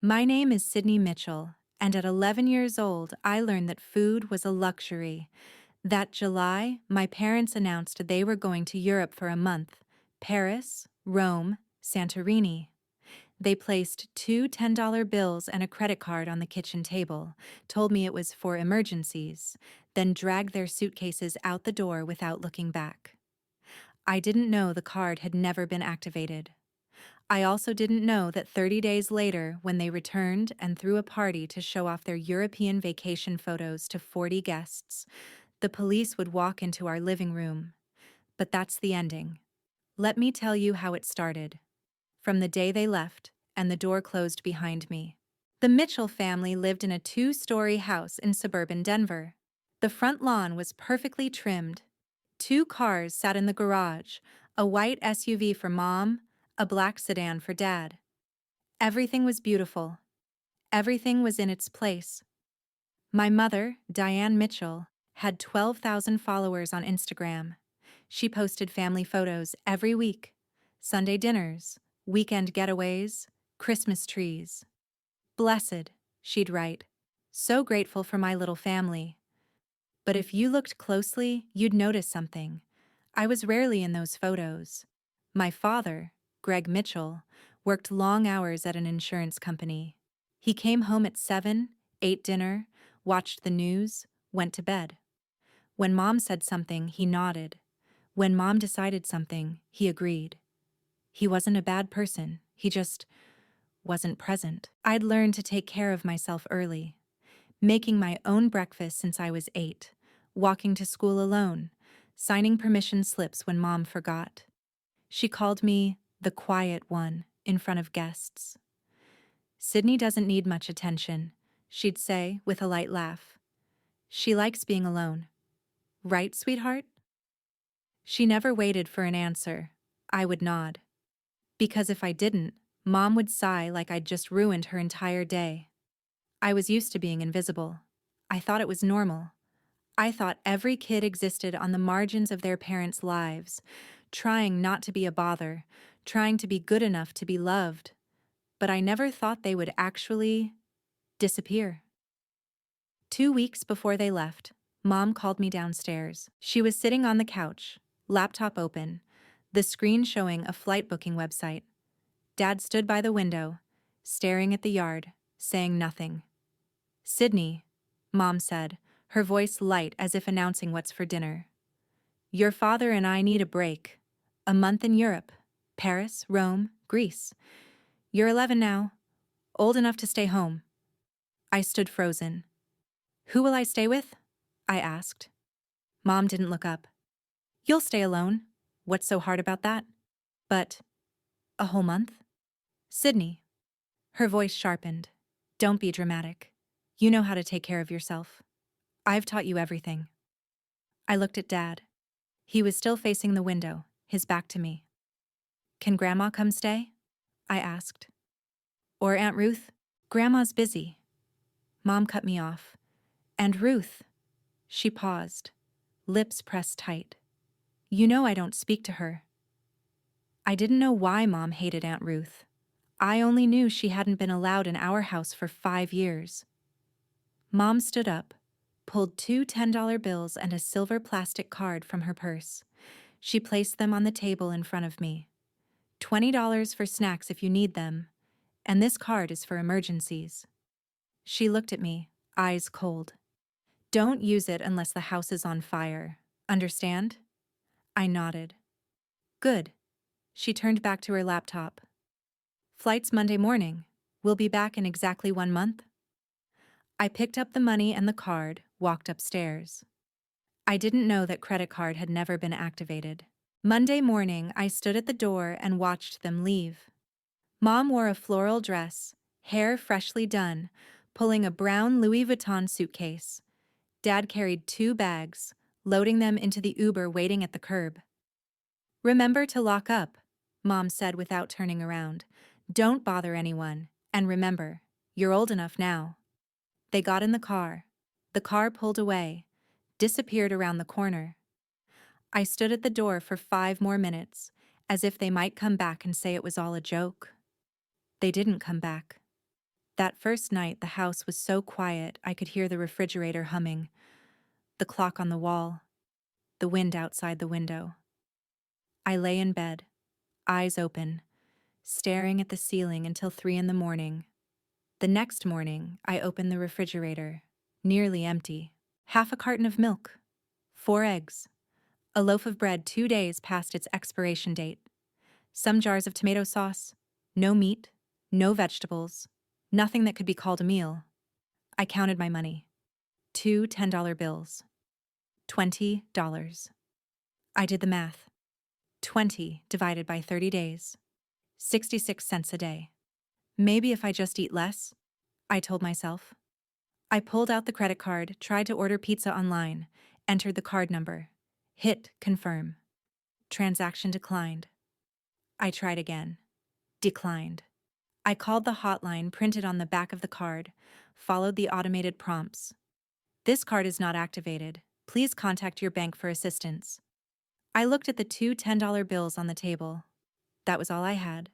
My name is Sydney Mitchell, and at 11 years old, I learned that food was a luxury. That July, my parents announced they were going to Europe for a month: Paris, Rome, Santorini. They placed two $10 bills and a credit card on the kitchen table, told me it was for emergencies, then dragged their suitcases out the door without looking back. I didn't know the card had never been activated. I also didn't know that 30 days later, when they returned and threw a party to show off their European vacation photos to 40 guests, the police would walk into our living room. But that's the ending. Let me tell you how it started. From the day they left, and the door closed behind me. The Mitchell family lived in a 2-story house in suburban Denver. The front lawn was perfectly trimmed. 2 cars sat in the garage, a white SUV for Mom, a black sedan for Dad. Everything was beautiful. Everything was in its place. My mother, Diane Mitchell, had 12,000 followers on Instagram. She posted family photos every week: Sunday dinners, weekend getaways, Christmas trees. "Blessed," she'd write. "So grateful for my little family." But if you looked closely, you'd notice something. I was rarely in those photos. My father, Greg Mitchell, worked long hours at an insurance company. He came home at 7, ate dinner, watched the news, went to bed. When Mom said something, he nodded. When Mom decided something, he agreed. He wasn't a bad person, he just wasn't present. I'd learned to take care of myself early, making my own breakfast since I was 8, walking to school alone, signing permission slips when Mom forgot. She called me the quiet one in front of guests. "Sydney doesn't need much attention," she'd say with a light laugh. "She likes being alone. Right, sweetheart?" She never waited for an answer. I would nod. Because if I didn't, Mom would sigh like I'd just ruined her entire day. I was used to being invisible. I thought it was normal. I thought every kid existed on the margins of their parents' lives, trying not to be a bother, trying to be good enough to be loved. But I never thought they would actually disappear. 2 weeks before they left, Mom called me downstairs. She was sitting on the couch, laptop open, the screen showing a flight booking website. Dad stood by the window, staring at the yard, saying nothing. "Sydney," Mom said, her voice light as if announcing what's for dinner. "Your father and I need a break. A month in Europe. Paris, Rome, Greece. You're 11 now, old enough to stay home." I stood frozen. "Who will I stay with?" I asked. Mom didn't look up. "You'll stay alone. What's so hard about that?" "But a whole month?" "Sydney." Her voice sharpened. "Don't be dramatic. You know how to take care of yourself. I've taught you everything." I looked at Dad. He was still facing the window, his back to me. "Can Grandma come stay?" I asked. "Or Aunt Ruth?" "Grandma's busy." Mom cut me off. "And Ruth?" She paused, lips pressed tight. "You know I don't speak to her." I didn't know why Mom hated Aunt Ruth. I only knew she hadn't been allowed in our house for 5 years. Mom stood up, pulled 2 $10 bills and a silver plastic card from her purse. She placed them on the table in front of me. $20 for snacks if you need them, and this card is for emergencies. She looked at me, eyes cold. "Don't use it unless the house is on fire. Understand?" I nodded. "Good." She turned back to her laptop. "Flight's Monday morning. We'll be back in exactly 1 month." I picked up the money and the card, walked upstairs. I didn't know that credit card had never been activated. Monday morning, I stood at the door and watched them leave. Mom wore a floral dress, hair freshly done, pulling a brown Louis Vuitton suitcase. Dad carried 2 bags, loading them into the Uber waiting at the curb. "Remember to lock up," Mom said without turning around. "Don't bother anyone, and remember, you're old enough now." They got in the car. The car pulled away, disappeared around the corner. I stood at the door for 5 more minutes, as if they might come back and say it was all a joke. They didn't come back. That first night, the house was so quiet I could hear the refrigerator humming, the clock on the wall, the wind outside the window. I lay in bed, eyes open, staring at the ceiling until 3 in the morning. The next morning, I opened the refrigerator, nearly empty. Half a carton of milk, 4 eggs, a loaf of bread 2 days past its expiration date, some jars of tomato sauce, no meat, no vegetables, nothing that could be called a meal. I counted my money. 2 $10 bills. $20. I did the math. 20 divided by 30 days. 66 cents a day. Maybe if I just eat less, I told myself. I pulled out the credit card, tried to order pizza online, entered the card number, hit confirm. Transaction declined. I tried again. Declined. I called the hotline printed on the back of the card, followed the automated prompts. This card is not activated. Please contact your bank for assistance. I looked at the 2 $10 bills on the table. That was all I had.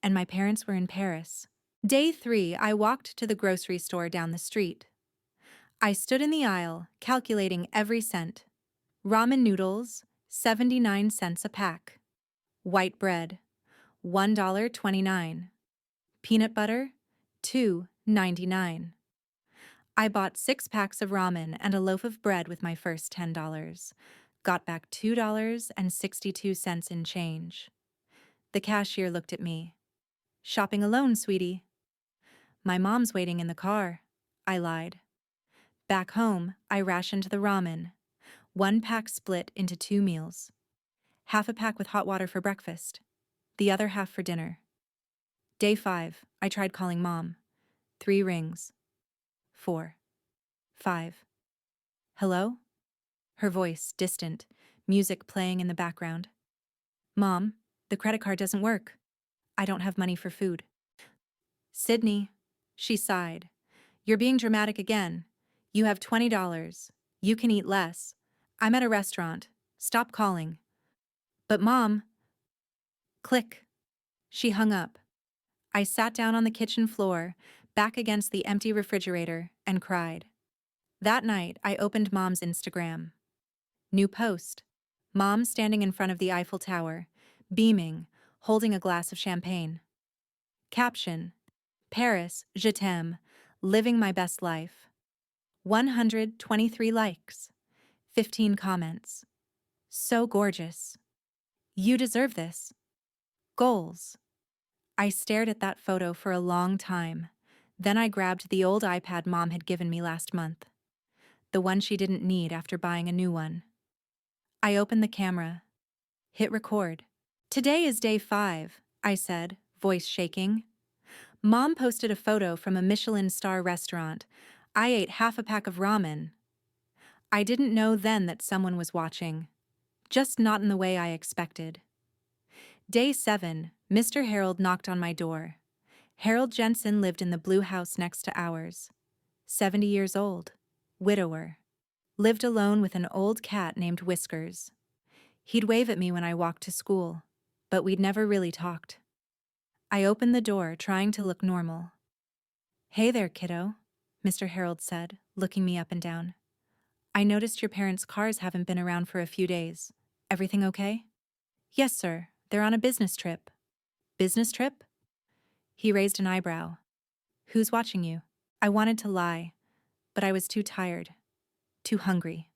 And my parents were in Paris. Day 3, I walked to the grocery store down the street. I stood in the aisle, calculating every cent. Ramen noodles, 79 cents a pack. White bread, $1.29. Peanut butter, $2.99. I bought 6 packs of ramen and a loaf of bread with my first $10. Got back $2.62 in change. The cashier looked at me. Shopping alone, sweetie. My mom's waiting in the car. I lied. Back home, I rationed the ramen. 1 pack split into 2 meals. Half a pack with hot water for breakfast. The other half for dinner. Day 5, I tried calling Mom. 3 rings. 4. 5. Hello? Her voice, distant, music playing in the background. Mom, the credit card doesn't work. I don't have money for food. Sydney, she sighed. You're being dramatic again. You have $20. You can eat less. I'm at a restaurant. Stop calling. But Mom... Click. She hung up. I sat down on the kitchen floor, back against the empty refrigerator, and cried. That night, I opened Mom's Instagram. New post. Mom standing in front of the Eiffel Tower, beaming, holding a glass of champagne. Caption. Paris, je t'aime, living my best life. 123 likes. 15 comments. So gorgeous. You deserve this. Goals. I stared at that photo for a long time. Then I grabbed the old iPad Mom had given me last month. The one she didn't need after buying a new one. I opened the camera. Hit record. Today is day 5, I said, voice shaking. Mom posted a photo from a Michelin star restaurant. I ate half a pack of ramen. I didn't know then that someone was watching. Just not in the way I expected. Day 7, Mr. Harold knocked on my door. Harold Jensen lived in the blue house next to ours. 70 years old. Widower. Lived alone with an old cat named Whiskers. He'd wave at me when I walked to school, but we'd never really talked. I opened the door, trying to look normal. Hey there, kiddo, Mr. Harold said, looking me up and down. I noticed your parents' cars haven't been around for a few days. Everything okay? Yes, sir. They're on a business trip. Business trip? He raised an eyebrow. Who's watching you? I wanted to lie, but I was too tired, too hungry.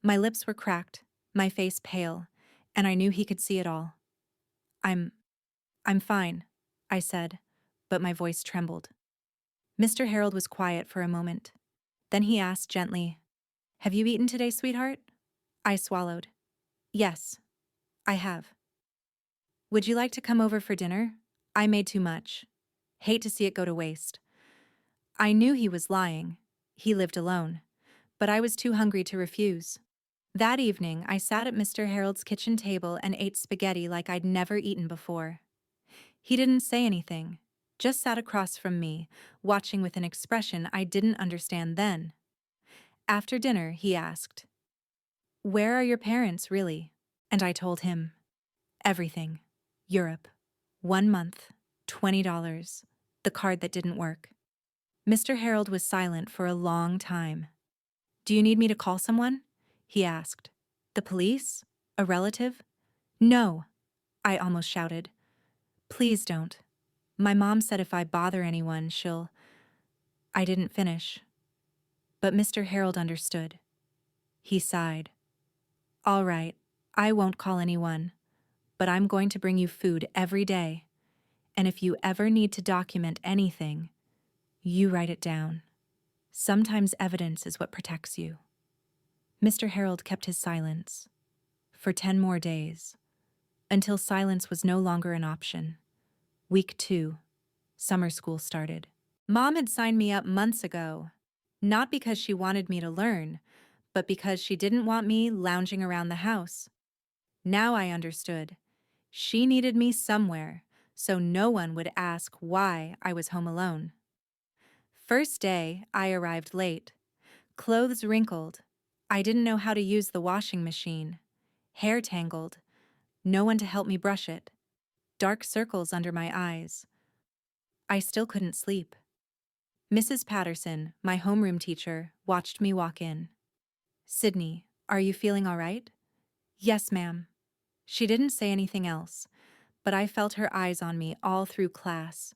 My lips were cracked, my face pale, and I knew he could see it all. I'm fine, I said, but my voice trembled. Mr. Harold was quiet for a moment. Then he asked gently, Have you eaten today, sweetheart? I swallowed. Yes, I have. Would you like to come over for dinner? I made too much. Hate to see it go to waste. I knew he was lying. He lived alone. But I was too hungry to refuse. That evening, I sat at Mr. Harold's kitchen table and ate spaghetti like I'd never eaten before. He didn't say anything, just sat across from me, watching with an expression I didn't understand then. After dinner, he asked, Where are your parents, really? And I told him, Everything. Europe. 1 month. $20. The card that didn't work. Mr. Harold was silent for a long time. "Do you need me to call someone?" he asked. "The police? A relative?" "No," I almost shouted. "Please don't. My mom said if I bother anyone, she'll—" I didn't finish. But Mr. Harold understood. He sighed. "All right, I won't call anyone, but I'm going to bring you food every day. And if you ever need to document anything, you write it down. Sometimes evidence is what protects you." Mr. Harold kept his silence for 10 more days, until silence was no longer an option. Week 2, summer school started. Mom had signed me up months ago, not because she wanted me to learn, but because she didn't want me lounging around the house. Now I understood. She needed me somewhere, so no one would ask why I was home alone. First day, I arrived late. Clothes wrinkled. I didn't know how to use the washing machine. Hair tangled. No one to help me brush it. Dark circles under my eyes. I still couldn't sleep. Mrs. Patterson, my homeroom teacher, watched me walk in. "Sydney, are you feeling all right?" "Yes, ma'am." She didn't say anything else, but I felt her eyes on me all through class.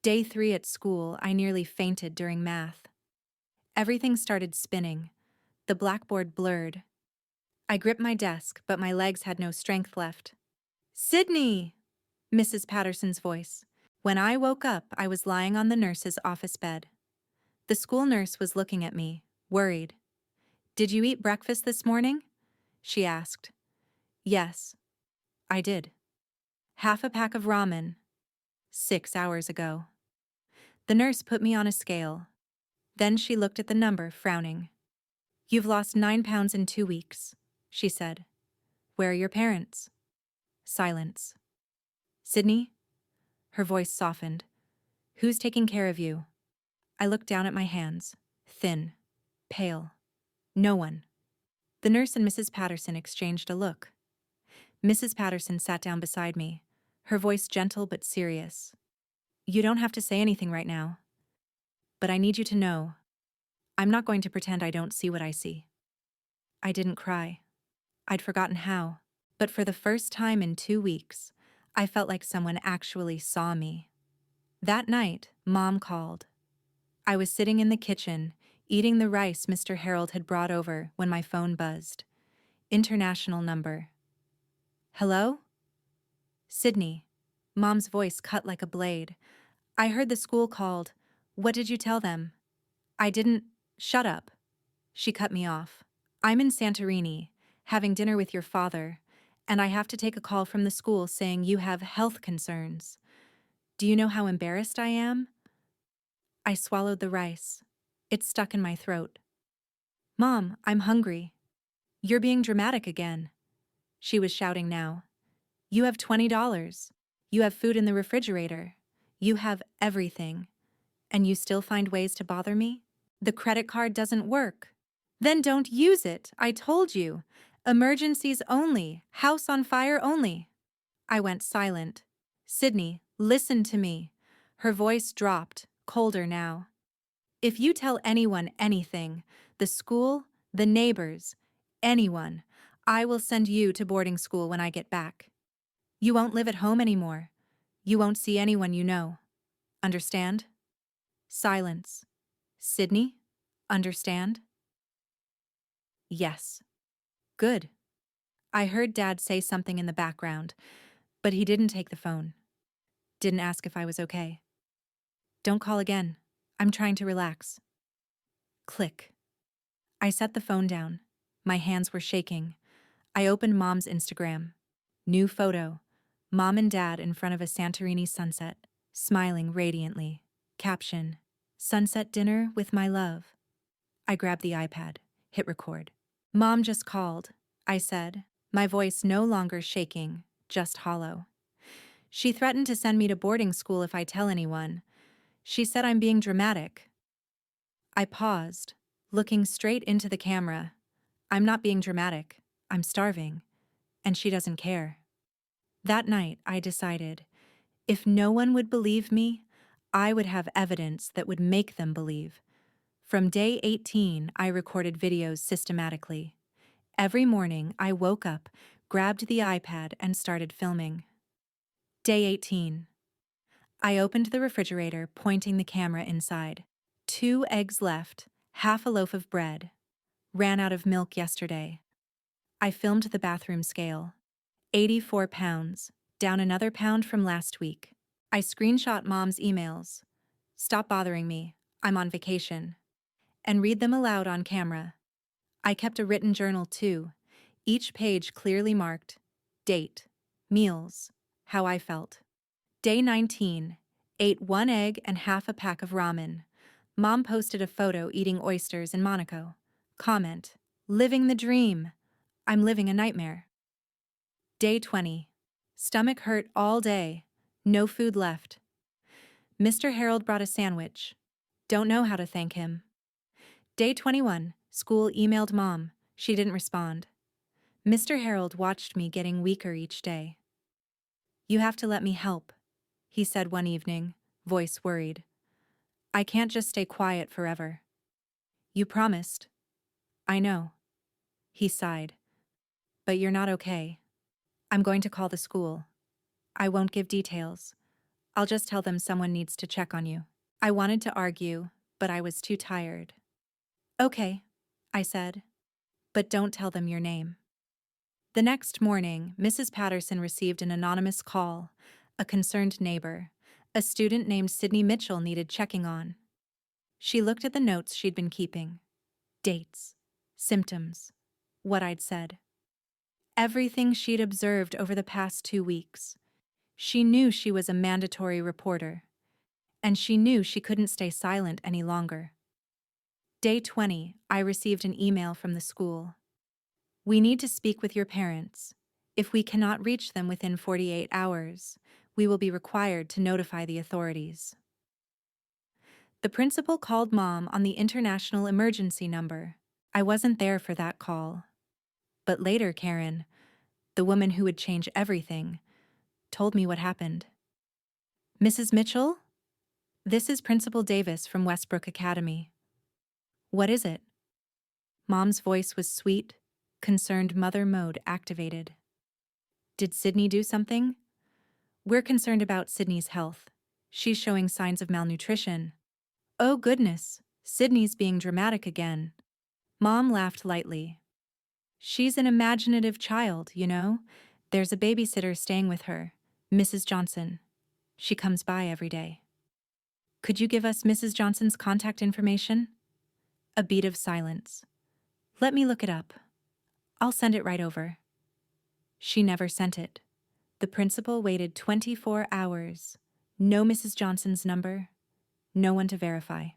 Day 3 at school, I nearly fainted during math. Everything started spinning. The blackboard blurred. I gripped my desk, but my legs had no strength left. "Sydney!" Mrs. Patterson's voice. When I woke up, I was lying on the nurse's office bed. The school nurse was looking at me, worried. "Did you eat breakfast this morning?" she asked. "Yes, I did. Half a pack of ramen. 6 hours ago." The nurse put me on a scale. Then she looked at the number, frowning. "You've lost 9 pounds in 2 weeks," she said. "Where are your parents?" Silence. "Sydney?" Her voice softened. "Who's taking care of you?" I looked down at my hands, thin, pale. No one. The nurse and Mrs. Patterson exchanged a look. Mrs. Patterson sat down beside me, her voice gentle but serious. "You don't have to say anything right now. But I need you to know, I'm not going to pretend I don't see what I see." I didn't cry. I'd forgotten how. But for the first time in 2 weeks, I felt like someone actually saw me. That night, Mom called. I was sitting in the kitchen, eating the rice Mr. Harold had brought over when my phone buzzed. International number. "Hello?" "Sydney." Mom's voice cut like a blade. "I heard the school called. What did you tell them?" "I didn't—" "Shut up." She cut me off. "I'm in Santorini, having dinner with your father, and I have to take a call from the school saying you have health concerns. Do you know how embarrassed I am?" I swallowed the rice. It stuck in my throat. "Mom, I'm hungry." "You're being dramatic again." She was shouting now. "You have $20. You have food in the refrigerator. You have everything. And you still find ways to bother me? The credit card doesn't work." "Then don't use it, I told you. Emergencies only, house on fire only." I went silent. "Sydney, listen to me." Her voice dropped, colder now. "If you tell anyone anything, the school, the neighbors, anyone, I will send you to boarding school when I get back. You won't live at home anymore. You won't see anyone you know. Understand?" Silence. "Sydney, understand?" "Yes." "Good." I heard Dad say something in the background, but he didn't take the phone. Didn't ask if I was okay. "Don't call again. I'm trying to relax." Click. I set the phone down. My hands were shaking. I opened Mom's Instagram. New photo. Mom and Dad in front of a Santorini sunset, smiling radiantly. Caption: "Sunset dinner with my love." I grabbed the iPad, hit record. "Mom just called," I said, my voice no longer shaking, just hollow. "She threatened to send me to boarding school if I tell anyone. She said I'm being dramatic." I paused, looking straight into the camera. "I'm not being dramatic. I'm starving. And she doesn't care." That night, I decided, if no one would believe me, I would have evidence that would make them believe. From day 18, I recorded videos systematically. Every morning, I woke up, grabbed the iPad, and started filming. Day 18. I opened the refrigerator, pointing the camera inside. 2 eggs left, half a loaf of bread. Ran out of milk yesterday. I filmed the bathroom scale. 84 pounds, down another pound from last week. I screenshot Mom's emails. Stop bothering me, I'm on vacation. And read them aloud on camera. I kept a written journal too, each page clearly marked. Date, meals, how I felt. Day 19. Ate 1 egg and half a pack of ramen. Mom posted a photo eating oysters in Monaco. Comment, living the dream. I'm living a nightmare. Day 20. Stomach hurt all day. No food left. Mr. Harold brought a sandwich. Don't know how to thank him. Day 21. School emailed Mom. She didn't respond. Mr. Harold watched me getting weaker each day. You have to let me help, he said one evening, voice worried. I can't just stay quiet forever. You promised. I know. He sighed. But you're not okay. I'm going to call the school. I won't give details. I'll just tell them someone needs to check on you. I wanted to argue, but I was too tired. Okay, I said. But don't tell them your name. The next morning, Mrs. Patterson received an anonymous call. A concerned neighbor. A student named Sydney Mitchell needed checking on. She looked at the notes she'd been keeping. Dates. Symptoms. What I'd said. Everything she'd observed over the past 2 weeks. She knew she was a mandatory reporter. And she knew she couldn't stay silent any longer. Day 20, I received an email from the school. We need to speak with your parents. If we cannot reach them within 48 hours, we will be required to notify the authorities. The principal called Mom on the international emergency number. I wasn't there for that call. But later, Karen, the woman who would change everything, told me what happened. Mrs. Mitchell? This is Principal Davis from Westbrook Academy. What is it? Mom's voice was sweet, concerned mother mode activated. Did Sydney do something? We're concerned about Sydney's health. She's showing signs of malnutrition. Oh goodness, Sydney's being dramatic again. Mom laughed lightly. She's an imaginative child, you know. There's a babysitter staying with her, Mrs. Johnson. She comes by every day. Could you give us Mrs. Johnson's contact information? A beat of silence. Let me look it up. I'll send it right over. She never sent it. The principal waited 24 hours. No Mrs. Johnson's number. No one to verify.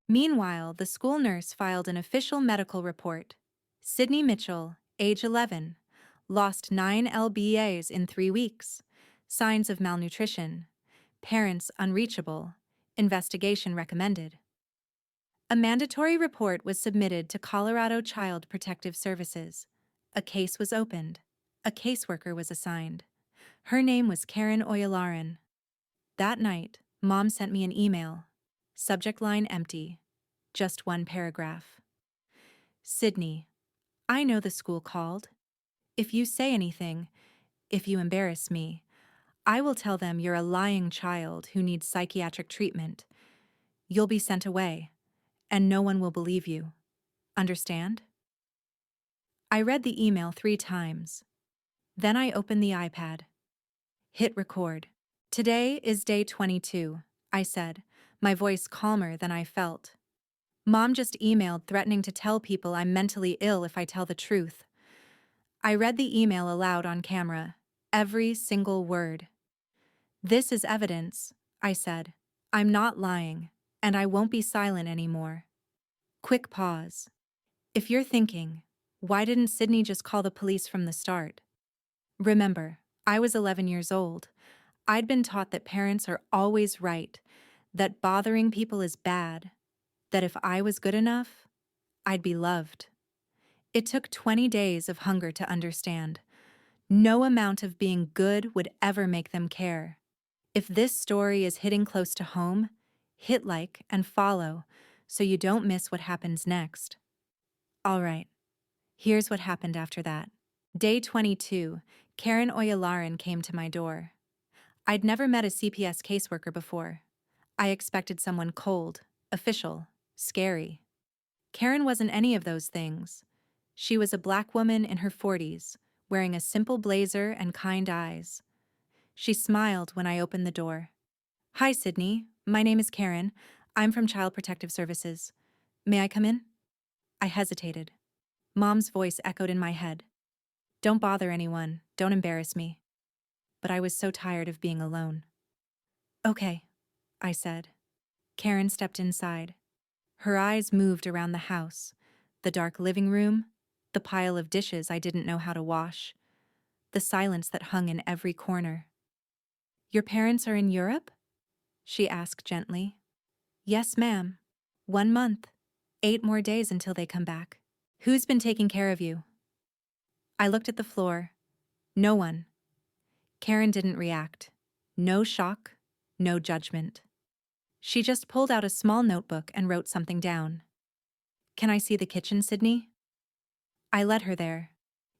Meanwhile, the school nurse filed an official medical report. Sydney Mitchell, age 11, lost 9 lbas in 3 weeks. Signs of malnutrition. Parents unreachable. Investigation recommended. A mandatory report was submitted to Colorado Child Protective Services. A case was opened. A caseworker was assigned. Her name was Karen Oyalaran. That night, Mom sent me an email. Subject line empty. Just 1 paragraph. Sydney, I know the school called. If you say anything, if you embarrass me, I will tell them you're a lying child who needs psychiatric treatment. You'll be sent away, and no one will believe you. Understand? I read the email 3 times. Then I opened the iPad. Hit record. Today is day 22, I said, my voice calmer than I felt. Mom just emailed threatening to tell people I'm mentally ill if I tell the truth. I read the email aloud on camera, every single word. This is evidence, I said. I'm not lying, and I won't be silent anymore. Quick pause. If you're thinking, why didn't Sydney just call the police from the start? Remember, I was 11 years old. I'd been taught that parents are always right, that bothering people is bad, that if I was good enough, I'd be loved. It took 20 days of hunger to understand. No amount of being good would ever make them care. If this story is hitting close to home, Hit like and follow so you don't miss what happens next. All right, here's what happened after that. Day 22, Karen Oyalaran came to my door. I'd never met a CPS caseworker before. I expected someone cold, official, scary. Karen wasn't any of those things. She was a black woman in her 40s, wearing a simple blazer and kind eyes. She smiled when I opened the door. Hi, Sydney. My name is Karen. I'm from Child Protective Services. May I come in? I hesitated. Mom's voice echoed in my head. Don't bother anyone. Don't embarrass me. But I was so tired of being alone. Okay, I said. Karen stepped inside. Her eyes moved around the house, the dark living room, the pile of dishes I didn't know how to wash, the silence that hung in every corner. Your parents are in Europe? She asked gently. Yes, ma'am. 1 month. 8 more days until they come back. Who's been taking care of you? I looked at the floor. No one. Karen didn't react. No shock, no judgment. She just pulled out a small notebook and wrote something down. Can I see the kitchen, Sydney? I led her there.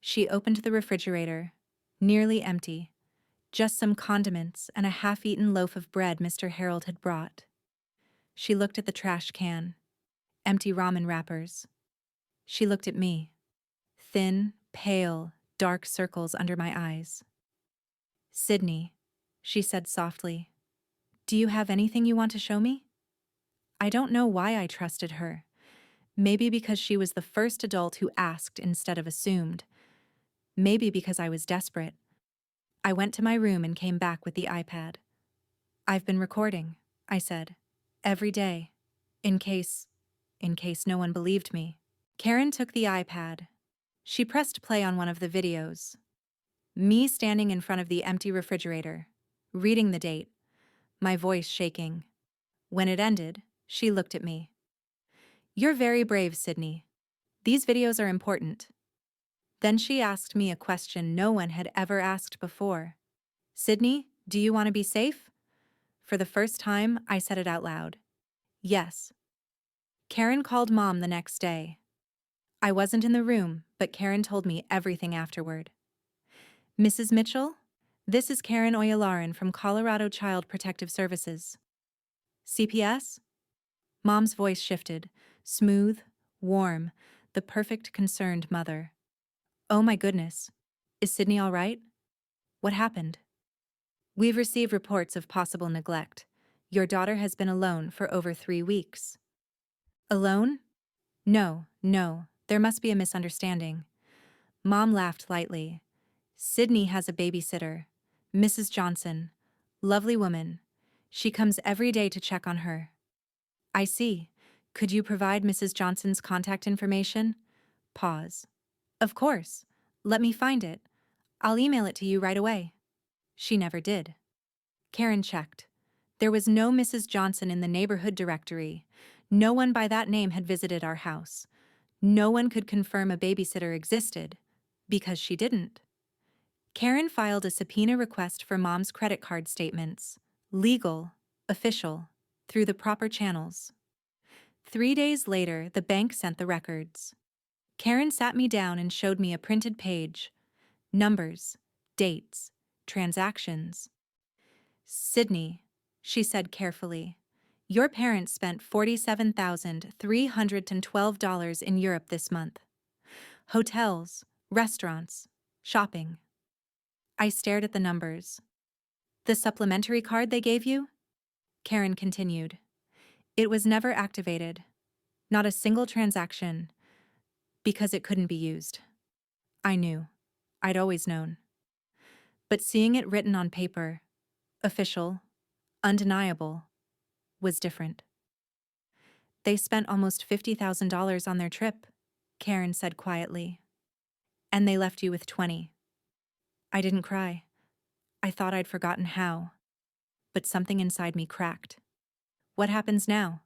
She opened the refrigerator, nearly empty. Just some condiments and a half-eaten loaf of bread Mr. Harold had brought. She looked at the trash can. Empty ramen wrappers. She looked at me. Thin, pale, dark circles under my eyes. Sydney, she said softly, do you have anything you want to show me? I don't know why I trusted her. Maybe because she was the first adult who asked instead of assumed. Maybe because I was desperate. I went to my room and came back with the iPad. I've been recording, I said. Every day. In case no one believed me. Karen took the iPad. She pressed play on one of the videos. Me standing in front of the empty refrigerator, reading the date, my voice shaking. When it ended, she looked at me. You're very brave, Sydney. These videos are important. Then she asked me a question no one had ever asked before. Sydney, do you want to be safe? For the first time, I said it out loud. Yes. Karen called Mom the next day. I wasn't in the room, but Karen told me everything afterward. Mrs. Mitchell, this is Karen Oyalaran from Colorado Child Protective Services. CPS? Mom's voice shifted, smooth, warm, the perfect concerned mother. Oh my goodness. Is Sydney all right? What happened? We've received reports of possible neglect. Your daughter has been alone for over 3 weeks. Alone? No, there must be a misunderstanding. Mom laughed lightly. Sydney has a babysitter, Mrs. Johnson. Lovely woman. She comes every day to check on her. I see. Could you provide Mrs. Johnson's contact information? Pause. Of course. Let me find it. I'll email it to you right away. She never did. Karen checked. There was no Mrs. Johnson in the neighborhood directory. No one by that name had visited our house. No one could confirm a babysitter existed, because she didn't. Karen filed a subpoena request for Mom's credit card statements, legal, official, through the proper channels. 3 days later, the bank sent the records. Karen sat me down and showed me a printed page. Numbers, dates, transactions. Sydney, she said carefully, your parents spent $47,312 in Europe this month. Hotels, restaurants, shopping. I stared at the numbers. The supplementary card they gave you? Karen continued. It was never activated. Not a single transaction. Because it couldn't be used. I knew. I'd always known. But seeing it written on paper, official, undeniable, was different. They spent almost $50,000 on their trip, Karen said quietly. And they left you with 20. I didn't cry. I thought I'd forgotten how. But something inside me cracked. What happens now?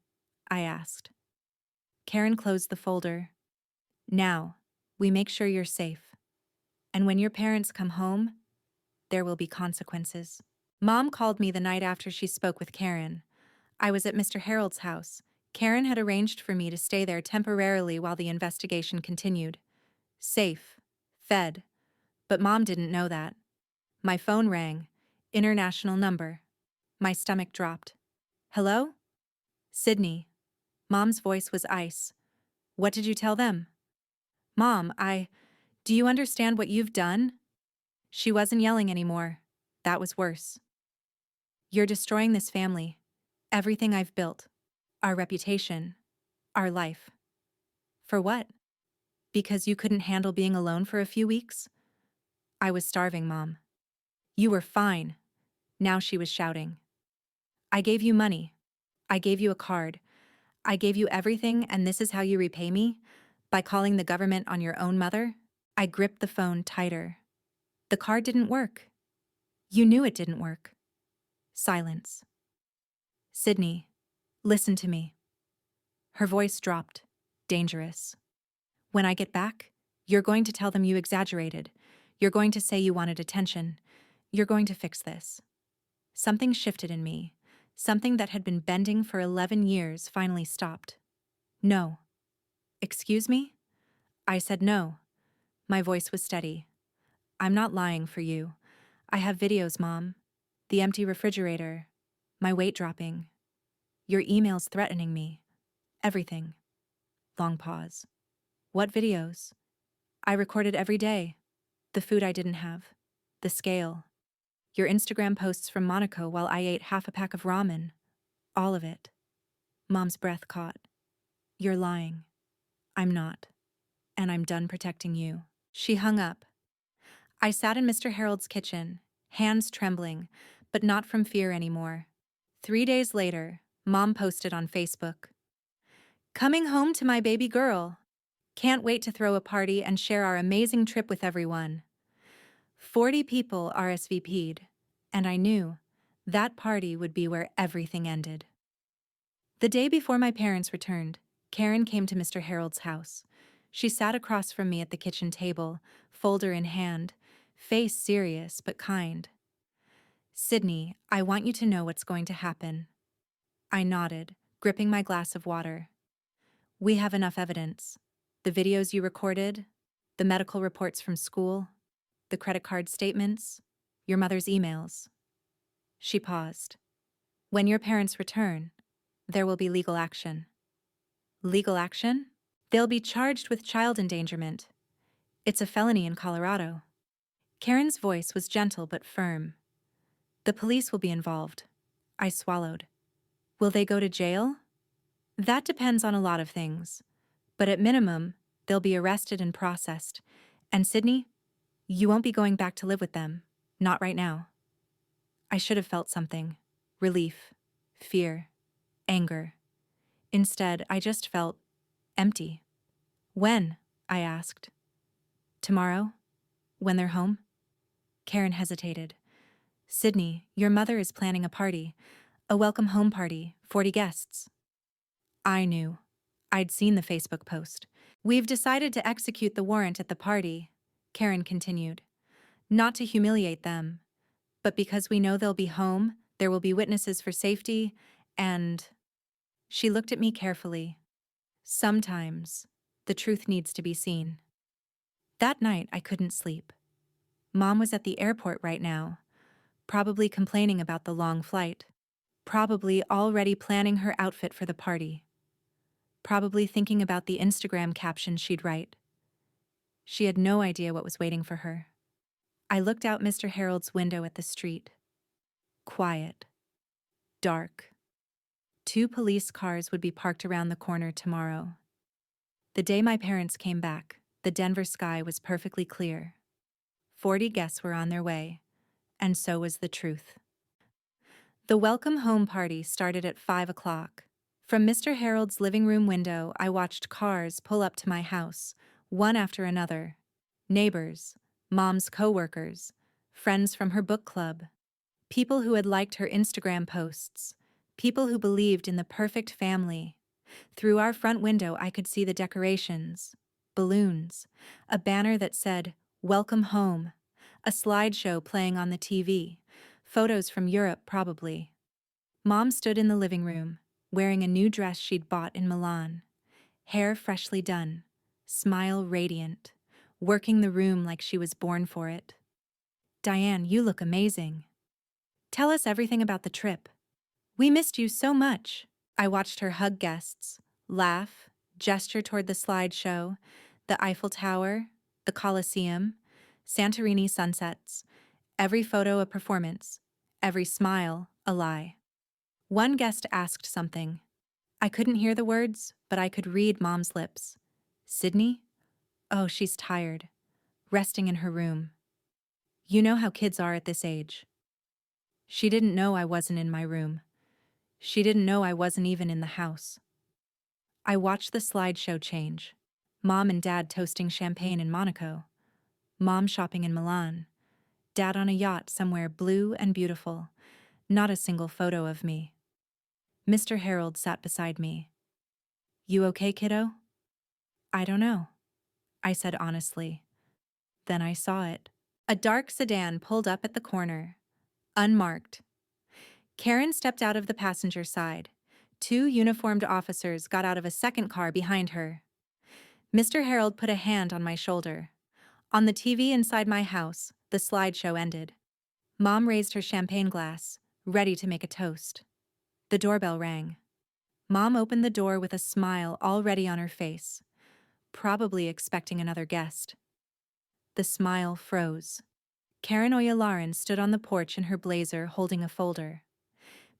I asked. Karen closed the folder. Now, we make sure you're safe. And when your parents come home, there will be consequences. Mom called me the night after she spoke with Karen. I was at Mr. Harold's house. Karen had arranged for me to stay there temporarily while the investigation continued. Safe. Fed. But Mom didn't know that. My phone rang. International number. My stomach dropped. Hello? Sydney. Mom's voice was ice. What did you tell them? Mom, do you understand what you've done? She wasn't yelling anymore. That was worse. You're destroying this family. Everything I've built. Our reputation. Our life. For what? Because you couldn't handle being alone for a few weeks? I was starving, Mom. You were fine. Now she was shouting. I gave you money. I gave you a card. I gave you everything, and this is how you repay me? By calling the government on your own mother? I gripped the phone tighter. The card didn't work. You knew it didn't work. Silence. Sydney, listen to me. Her voice dropped. Dangerous. When I get back, you're going to tell them you exaggerated. You're going to say you wanted attention. You're going to fix this. Something shifted in me. Something that had been bending for 11 years finally stopped. No. Excuse me? I said no. My voice was steady. I'm not lying for you. I have videos, Mom. The empty refrigerator. My weight dropping. Your emails threatening me. Everything. Long pause. What videos? I recorded every day. The food I didn't have. The scale. Your Instagram posts from Monaco while I ate half a pack of ramen. All of it. Mom's breath caught. You're lying. I'm not. And I'm done protecting you. She hung up. I sat in Mr. Harold's kitchen, hands trembling, but not from fear anymore. 3 days later, Mom posted on Facebook. Coming home to my baby girl. Can't wait to throw a party and share our amazing trip with everyone. 40 people RSVP'd, and I knew that party would be where everything ended. The day before my parents returned, Karen came to Mr. Harold's house. She sat across from me at the kitchen table, folder in hand, face serious but kind. Sydney, I want you to know what's going to happen. I nodded, gripping my glass of water. We have enough evidence. The videos you recorded, the medical reports from school, the credit card statements, your mother's emails. She paused. When your parents return, there will be legal action. Legal action? They'll be charged with child endangerment. It's a felony in Colorado. Karen's voice was gentle but firm. The police will be involved. I swallowed. Will they go to jail? That depends on a lot of things. But at minimum, they'll be arrested and processed. And Sydney, you won't be going back to live with them. Not right now. I should have felt something. Relief, fear, anger. Instead, I just felt empty. When? I asked. Tomorrow? When they're home? Karen hesitated. Sydney, your mother is planning a party. A welcome home party, 40 guests. I knew. I'd seen the Facebook post. We've decided to execute the warrant at the party, Karen continued. Not to humiliate them, but because we know they'll be home, there will be witnesses for safety, and... She looked at me carefully. Sometimes, the truth needs to be seen. That night, I couldn't sleep. Mom was at the airport right now, probably complaining about the long flight, probably already planning her outfit for the party, probably thinking about the Instagram caption she'd write. She had no idea what was waiting for her. I looked out Mr. Harold's window at the street. Quiet. Dark. 2 police cars would be parked around the corner tomorrow. The day my parents came back, the Denver sky was perfectly clear. 40 guests were on their way, and so was the truth. The welcome home party started at 5 o'clock. From Mr. Harold's living room window, I watched cars pull up to my house, one after another. Neighbors, Mom's coworkers, friends from her book club, people who had liked her Instagram posts, people who believed in the perfect family. Through our front window, I could see the decorations, balloons, a banner that said, "Welcome home," a slideshow playing on the TV, photos from Europe probably. Mom stood in the living room, wearing a new dress she'd bought in Milan. Hair freshly done, smile radiant, working the room like she was born for it. "Diane, you look amazing. Tell us everything about the trip. We missed you so much." I watched her hug guests, laugh, gesture toward the slideshow, the Eiffel Tower, the Colosseum, Santorini sunsets, every photo a performance, every smile a lie. One guest asked something. I couldn't hear the words, but I could read Mom's lips. "Sydney? Oh, she's tired. Resting in her room. You know how kids are at this age." She didn't know I wasn't in my room. She didn't know I wasn't even in the house. I watched the slideshow change. Mom and Dad toasting champagne in Monaco. Mom shopping in Milan. Dad on a yacht somewhere blue and beautiful. Not a single photo of me. Mr. Harold sat beside me. "You okay, kiddo?" "I don't know," I said honestly. Then I saw it. A dark sedan pulled up at the corner. Unmarked. Karen stepped out of the passenger side. Two uniformed officers got out of a second car behind her. Mr. Harold put a hand on my shoulder. On the TV inside my house, the slideshow ended. Mom raised her champagne glass, ready to make a toast. The doorbell rang. Mom opened the door with a smile already on her face, probably expecting another guest. The smile froze. Karen Oyalaran stood on the porch in her blazer holding a folder.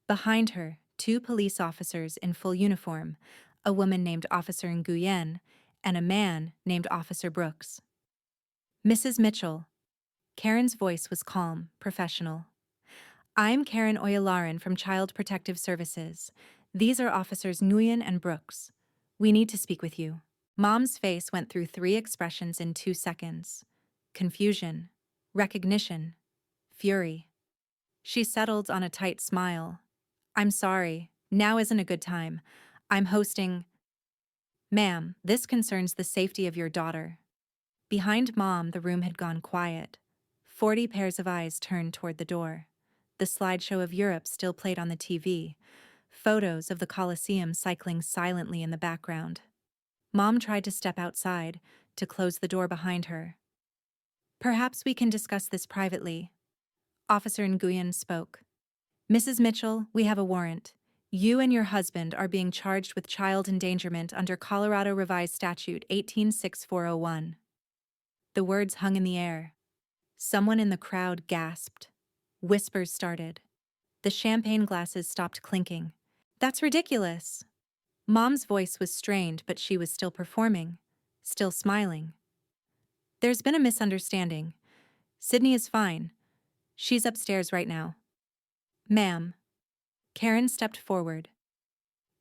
Behind her, two police officers in full uniform, a woman named Officer Nguyen and a man named Officer Brooks. "Mrs. Mitchell." Karen's voice was calm, professional. "I'm Karen Oyalaran from Child Protective Services. These are Officers Nguyen and Brooks. We need to speak with you." Mom's face went through 3 expressions in 2 seconds. Confusion, recognition, fury. She settled on a tight smile. "I'm sorry, now isn't a good time. I'm hosting—" "Ma'am, this concerns the safety of your daughter." Behind Mom, the room had gone quiet. 40 pairs of eyes turned toward the door. The slideshow of Europe still played on the TV. Photos of the Colosseum cycling silently in the background. Mom tried to step outside, to close the door behind her. "Perhaps we can discuss this privately." Officer Nguyen spoke. "Mrs. Mitchell, we have a warrant. You and your husband are being charged with child endangerment under Colorado Revised Statute 186401. The words hung in the air. Someone in the crowd gasped. Whispers started. The champagne glasses stopped clinking. "That's ridiculous." Mom's voice was strained, but she was still performing, still smiling. "There's been a misunderstanding. Sydney is fine. She's upstairs right now." "Ma'am." Karen stepped forward.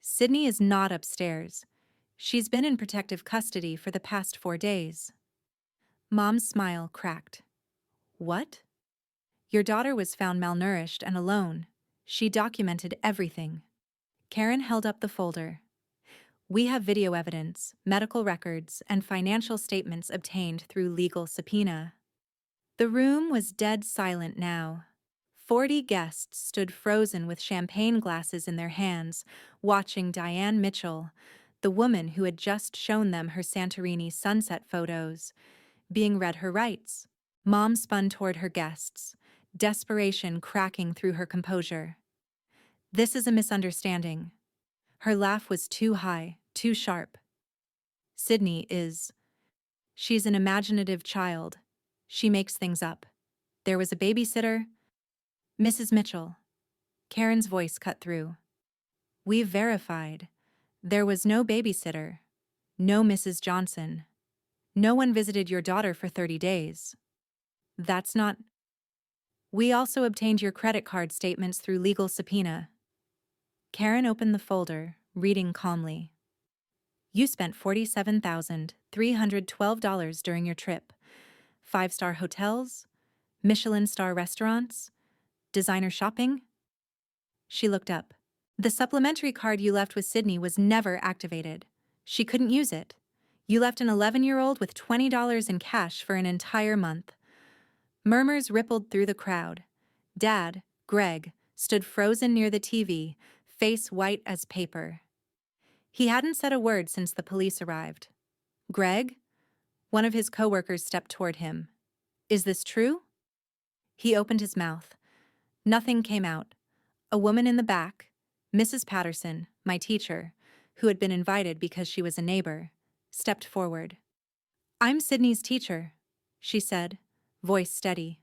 "Sydney is not upstairs. She's been in protective custody for the past 4 days." Mom's smile cracked. "What?" "Your daughter was found malnourished and alone. She documented everything." Karen held up the folder. "We have video evidence, medical records, and financial statements obtained through legal subpoena." The room was dead silent now. 40 guests stood frozen with champagne glasses in their hands, watching Diane Mitchell, the woman who had just shown them her Santorini sunset photos, being read her rights. Mom spun toward her guests, desperation cracking through her composure. "This is a misunderstanding." Her laugh was too high, too sharp. "Sydney is... She's an imaginative child. She makes things up. There was a babysitter—" "Mrs. Mitchell." Karen's voice cut through. "We've verified. There was no babysitter. No Mrs. Johnson. No one visited your daughter for 30 days. That's not... We also obtained your credit card statements through legal subpoena." Karen opened the folder, reading calmly. "You spent $47,312 during your trip. 5-star hotels, Michelin star restaurants, designer shopping." She looked up. "The supplementary card you left with Sydney was never activated. She couldn't use it. You left an 11-year-old with $20 in cash for an entire month." Murmurs rippled through the crowd. Dad, Greg, stood frozen near the TV, face white as paper. He hadn't said a word since the police arrived. "Greg?" One of his coworkers stepped toward him. "Is this true?" He opened his mouth. Nothing came out. A woman in the back, Mrs. Patterson, my teacher, who had been invited because she was a neighbor, stepped forward. "I'm Sydney's teacher," she said, voice steady.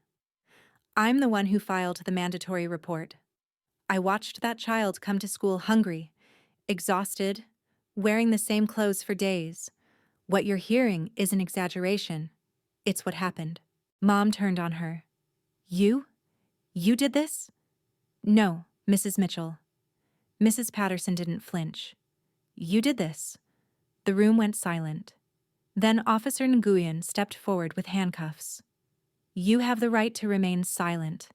"I'm the one who filed the mandatory report. I watched that child come to school hungry, exhausted, wearing the same clothes for days. What you're hearing is an exaggeration. It's what happened." Mom turned on her. "You? You did this?" "No, Mrs. Mitchell." Mrs. Patterson didn't flinch. "You did this." The room went silent. Then Officer Nguyen stepped forward with handcuffs. "You have the right to remain silent.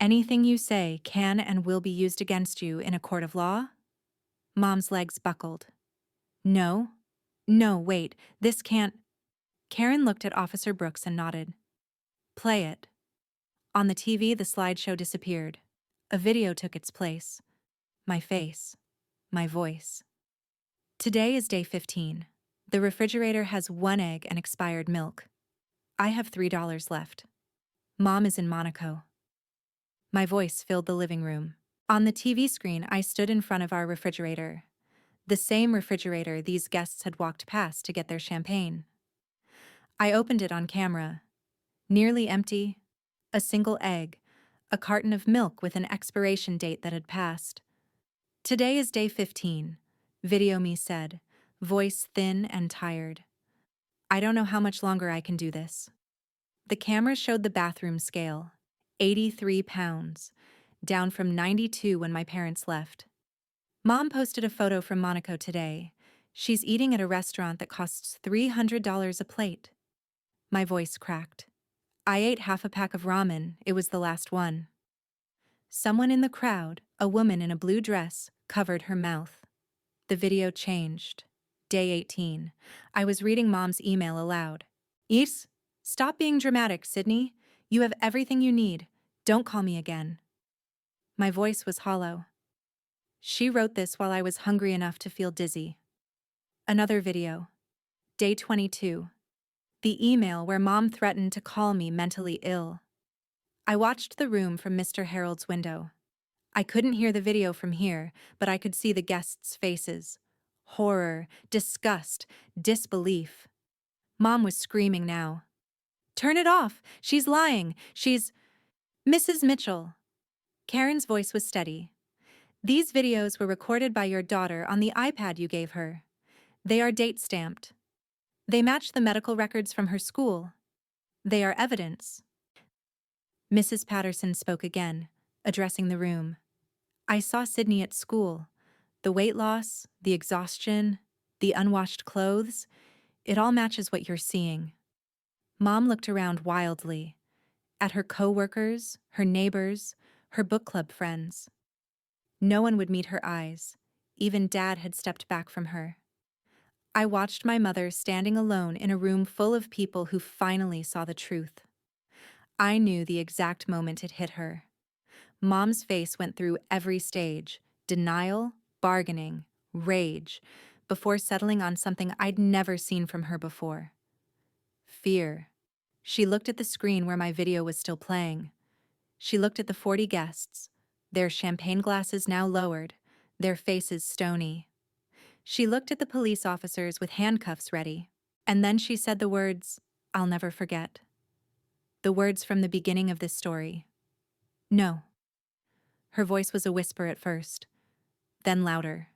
Anything you say can and will be used against you in a court of law?" Mom's legs buckled. "No. No, wait, this can't." Karen looked at Officer Brooks and nodded. "Play it." On the TV, the slideshow disappeared. A video took its place. My face. My voice. Today is day 15. The refrigerator has 1 egg and expired milk. I have $3 left. Mom is in Monaco. My voice filled the living room. On the TV screen, I stood in front of our refrigerator. The same refrigerator these guests had walked past to get their champagne. I opened it on camera. Nearly empty. A single egg. A carton of milk with an expiration date that had passed. "Today is day 15, Video Me said, voice thin and tired. "I don't know how much longer I can do this." The camera showed the bathroom scale. 83 pounds, down from 92 when my parents left. Mom posted a photo from Monaco today. She's eating at a restaurant that costs $300 a plate. My voice cracked. I ate half a pack of ramen. It was the last one. Someone in the crowd, a woman in a blue dress, covered her mouth. The video changed. Day 18. I was reading Mom's email aloud. "Is, stop being dramatic, Sydney. You have everything you need. Don't call me again." My voice was hollow. She wrote this while I was hungry enough to feel dizzy. Another video. Day 22. The email where Mom threatened to call me mentally ill. I watched the room from Mr. Harold's window. I couldn't hear the video from here, but I could see the guests' faces. Horror, disgust, disbelief. Mom was screaming now. "Turn it off! She's lying! She's—" "Mrs. Mitchell." Karen's voice was steady. "These videos were recorded by your daughter on the iPad you gave her. They are date-stamped. They match the medical records from her school. They are evidence." Mrs. Patterson spoke again, addressing the room. "I saw Sydney at school. The weight loss, the exhaustion, the unwashed clothes, it all matches what you're seeing." Mom looked around wildly, at her co-workers, her neighbors, her book club friends. No one would meet her eyes. Even Dad had stepped back from her. I watched my mother standing alone in a room full of people who finally saw the truth. I knew the exact moment it hit her. Mom's face went through every stage: denial, bargaining, rage, before settling on something I'd never seen from her before. Fear. She looked at the screen where my video was still playing. She looked at the 40 guests, their champagne glasses now lowered, their faces stony. She looked at the police officers with handcuffs ready, and then she said the words I'll never forget. The words from the beginning of this story. "No." Her voice was a whisper at first, then louder.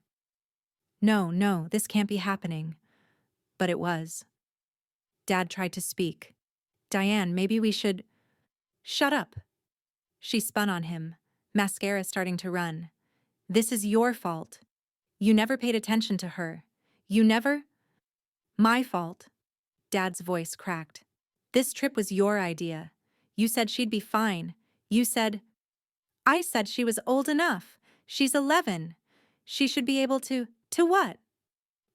"No, no, this can't be happening." But it was. Dad tried to speak. "Diane, maybe we should—" "Shut up." She spun on him, mascara starting to run. "This is your fault. You never paid attention to her. You never—" "My fault." Dad's voice cracked. "This trip was your idea. You said she'd be fine. You said—" "I said she was old enough. She's 11. She should be able to— To what?"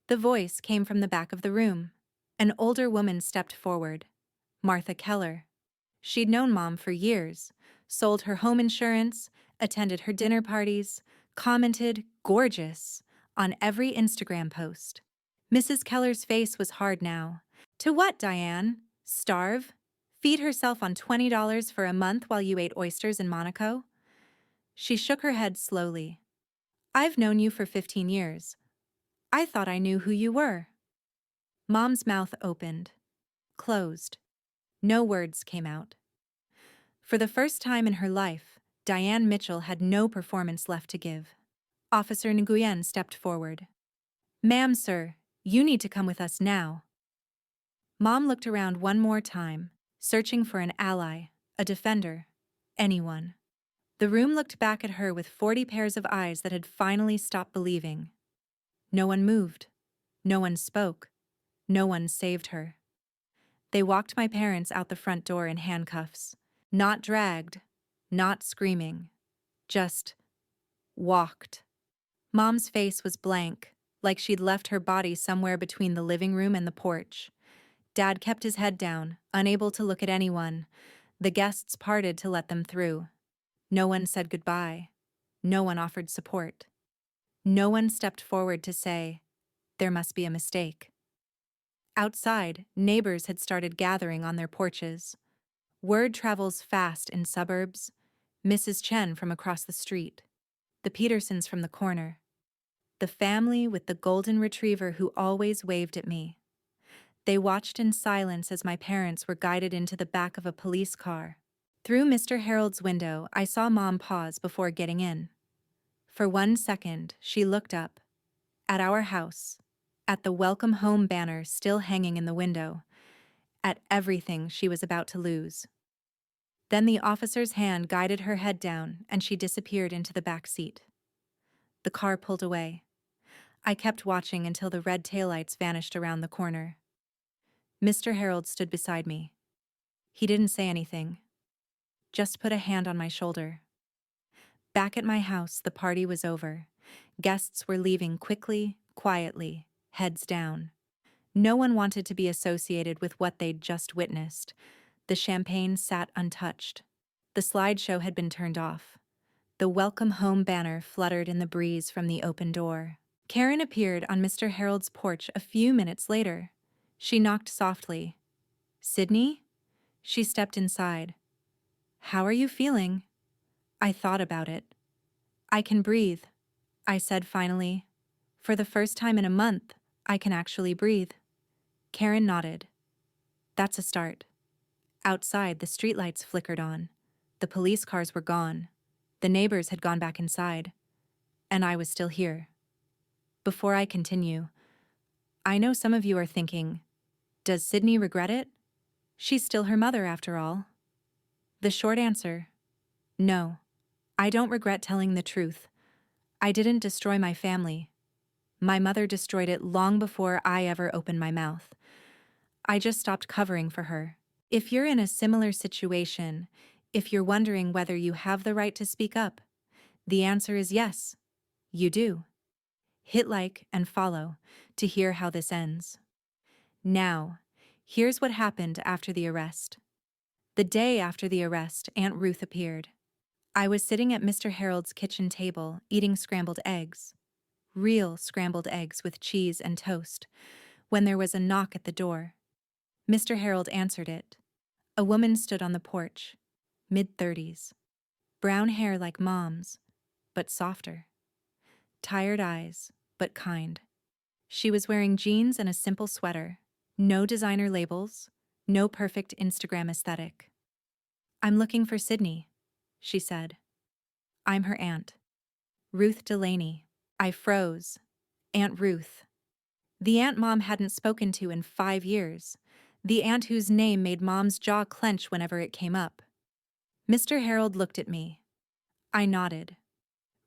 The voice came from the back of the room. An older woman stepped forward. Martha Keller. She'd known Mom for years, sold her home insurance, attended her dinner parties, commented gorgeous on every Instagram post. Mrs. Keller's face was hard now. To what, Diane? Starve? Feed herself on $20 for a month while you ate oysters in Monaco? She shook her head slowly. I've known you for 15 years. I thought I knew who you were. Mom's mouth opened, closed. No words came out. For the first time in her life, Diane Mitchell had no performance left to give. Officer Nguyen stepped forward. Ma'am, sir, you need to come with us now. Mom looked around one more time, searching for an ally, a defender, anyone. The room looked back at her with 40 pairs of eyes that had finally stopped believing. No one moved. No one spoke. No one saved her. They walked my parents out the front door in handcuffs. Not dragged, not screaming. Just walked. Mom's face was blank, like she'd left her body somewhere between the living room and the porch. Dad kept his head down, unable to look at anyone. The guests parted to let them through. No one said goodbye. No one offered support. No one stepped forward to say, there must be a mistake. Outside, neighbors had started gathering on their porches. Word travels fast in suburbs. Mrs. Chen from across the street. The Petersons from the corner. The family with the golden retriever who always waved at me. They watched in silence as my parents were guided into the back of a police car. Through Mr. Harold's window, I saw Mom pause before getting in. For 1 second, she looked up. At our house. At the welcome home banner still hanging in the window. At everything she was about to lose. Then the officer's hand guided her head down and she disappeared into the back seat. The car pulled away. I kept watching until the red taillights vanished around the corner. Mr. Harold stood beside me. He didn't say anything. Just put a hand on my shoulder. Back at my house, the party was over. Guests were leaving quickly, quietly, heads down. No one wanted to be associated with what they'd just witnessed. The champagne sat untouched. The slideshow had been turned off. The welcome home banner fluttered in the breeze from the open door. Karen appeared on Mr. Harold's porch a few minutes later. She knocked softly. Sydney? She stepped inside. How are you feeling? I thought about it. I can breathe, I said finally. For the first time in a month, I can actually breathe. Karen nodded. That's a start. Outside, the streetlights flickered on. The police cars were gone. The neighbors had gone back inside. And I was still here. Before I continue, I know some of you are thinking, does Sydney regret it? She's still her mother after all. The short answer, no. I don't regret telling the truth. I didn't destroy my family. My mother destroyed it long before I ever opened my mouth. I just stopped covering for her. If you're in a similar situation, if you're wondering whether you have the right to speak up, the answer is yes, you do. Hit like and follow to hear how this ends. Now, here's what happened after the arrest. The day after the arrest, Aunt Ruth appeared. I was sitting at Mr. Harold's kitchen table, eating scrambled eggs. Real scrambled eggs with cheese and toast, when there was a knock at the door. Mr. Harold answered it. A woman stood on the porch, mid-30s. Brown hair like Mom's, but softer. Tired eyes, but kind. She was wearing jeans and a simple sweater. No designer labels, no perfect Instagram aesthetic. I'm looking for Sydney, she said. I'm her aunt. Ruth Delaney. I froze. Aunt Ruth. The aunt Mom hadn't spoken to in 5 years. The aunt whose name made Mom's jaw clench whenever it came up. Mr. Harold looked at me. I nodded.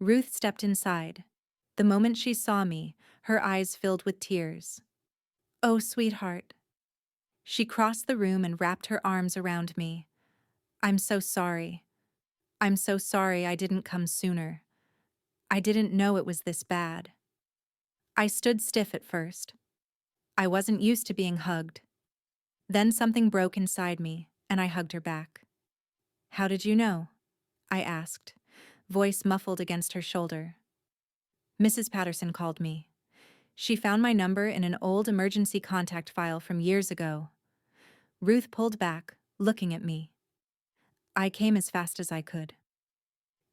Ruth stepped inside. The moment she saw me, her eyes filled with tears. Oh, sweetheart. She crossed the room and wrapped her arms around me. I'm so sorry. I'm so sorry I didn't come sooner. I didn't know it was this bad. I stood stiff at first. I wasn't used to being hugged. Then something broke inside me, and I hugged her back. How did you know? I asked. voice muffled against her shoulder. Mrs. Patterson called me. She found my number in an old emergency contact file from years ago. Ruth pulled back, looking at me. I came as fast as I could.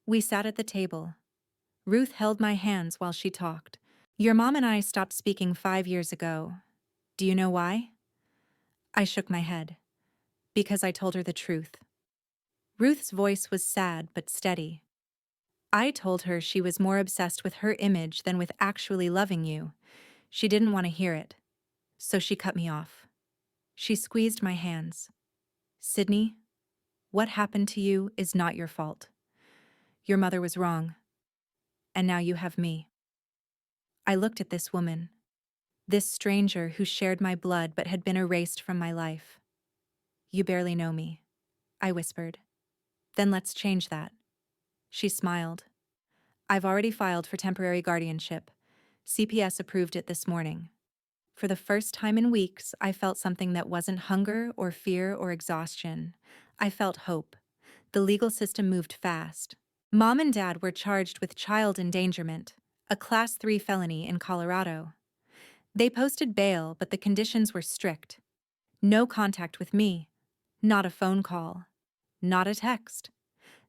We sat at the table. Ruth held my hands while she talked. Your mom and I stopped speaking 5 years ago. Do you know why? I shook my head. Because I told her the truth. Ruth's voice was sad but steady. I told her she was more obsessed with her image than with actually loving you. She didn't want to hear it, so she cut me off. She squeezed my hands. Sydney, what happened to you is not your fault. Your mother was wrong, and now you have me. I looked at this woman, this stranger who shared my blood but had been erased from my life. You barely know me, I whispered. Then let's change that. She smiled. I've already filed for temporary guardianship. CPS approved it this morning. For the first time in weeks, I felt something that wasn't hunger or fear or exhaustion. I felt hope. The legal system moved fast. Mom and Dad were charged with child endangerment, a Class 3 felony in Colorado. They posted bail, but the conditions were strict. No contact with me. Not a phone call. Not a text.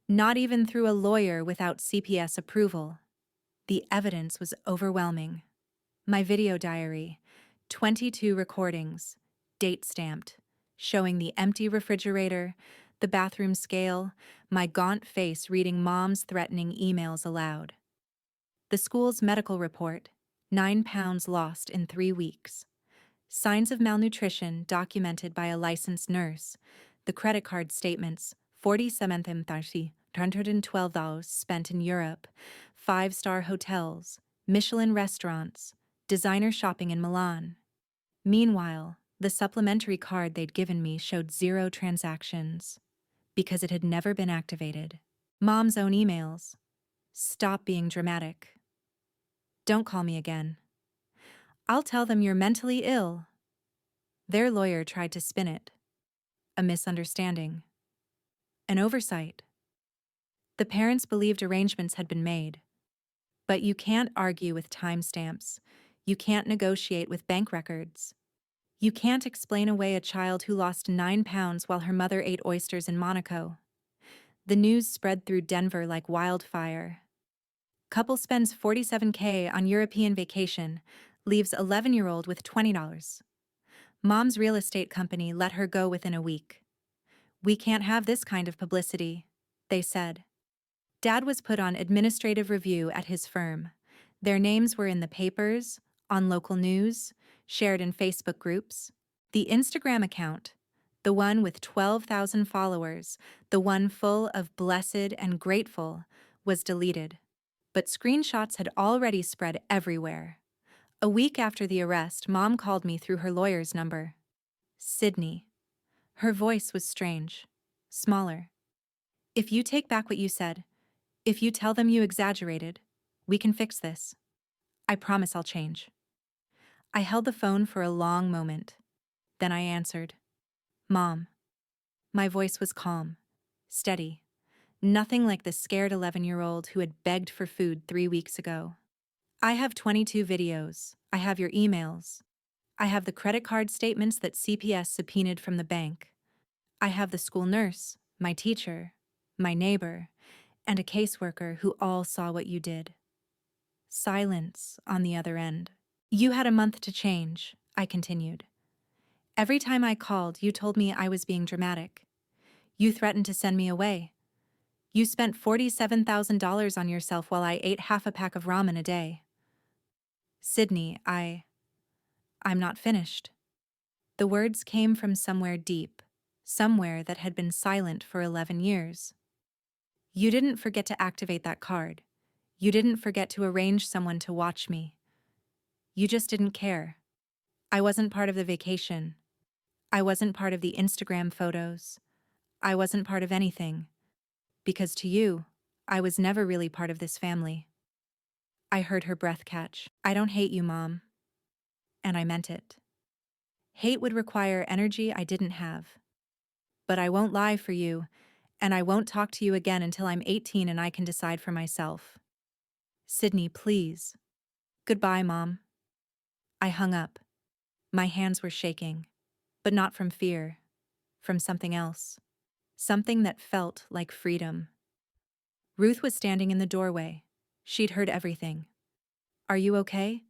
Not even through a lawyer without CPS approval. The evidence was overwhelming. My video diary, 22 recordings, date-stamped, showing the empty refrigerator, the bathroom scale, my gaunt face reading Mom's threatening emails aloud. The school's medical report, 9 pounds lost in 3 weeks. Signs of malnutrition documented by a licensed nurse. The credit card statements, $47,312 spent in Europe, 5-star hotels, Michelin restaurants, designer shopping in Milan. Meanwhile, the supplementary card they'd given me showed 0 transactions, because it had never been activated. Mom's own emails. Stop being dramatic. Don't call me again. I'll tell them you're mentally ill. Their lawyer tried to spin it. A misunderstanding. An oversight. The parents believed arrangements had been made. But you can't argue with timestamps. You can't negotiate with bank records. You can't explain away a child who lost 9 pounds while her mother ate oysters in Monaco. The news spread through Denver like wildfire. Couple spends $47K on European vacation, leaves 11-year-old with $20. Mom's real estate company let her go within a week. We can't have this kind of publicity, they said. Dad was put on administrative review at his firm. Their names were in the papers, on local news, shared in Facebook groups. The Instagram account, the one with 12,000 followers, the one full of blessed and grateful, was deleted. But screenshots had already spread everywhere. A week after the arrest, Mom called me through her lawyer's number. Sydney. Her voice was strange, smaller. If you take back what you said, if you tell them you exaggerated, we can fix this. I promise I'll change. I held the phone for a long moment. Then I answered. Mom. My voice was calm, steady. Nothing like the scared 11-year-old who had begged for food 3 weeks ago. I have 22 videos. I have your emails. I have the credit card statements that CPS subpoenaed from the bank. I have the school nurse, my teacher, my neighbor, and a caseworker who all saw what you did. Silence on the other end. You had a month to change, I continued. Every time I called, you told me I was being dramatic. You threatened to send me away. You spent $47,000 on yourself while I ate half a pack of ramen a day. Sydney, I'm not finished. The words came from somewhere deep, somewhere that had been silent for 11 years. You didn't forget to activate that card. You didn't forget to arrange someone to watch me. You just didn't care. I wasn't part of the vacation. I wasn't part of the Instagram photos. I wasn't part of anything. Because to you, I was never really part of this family. I heard her breath catch. I don't hate you, Mom. And I meant it. Hate would require energy I didn't have. But I won't lie for you. And I won't talk to you again until I'm 18 and I can decide for myself. Sydney, please. Goodbye, Mom. I hung up. My hands were shaking, but not from fear, from something else. Something that felt like freedom. Ruth was standing in the doorway. She'd heard everything. Are you okay?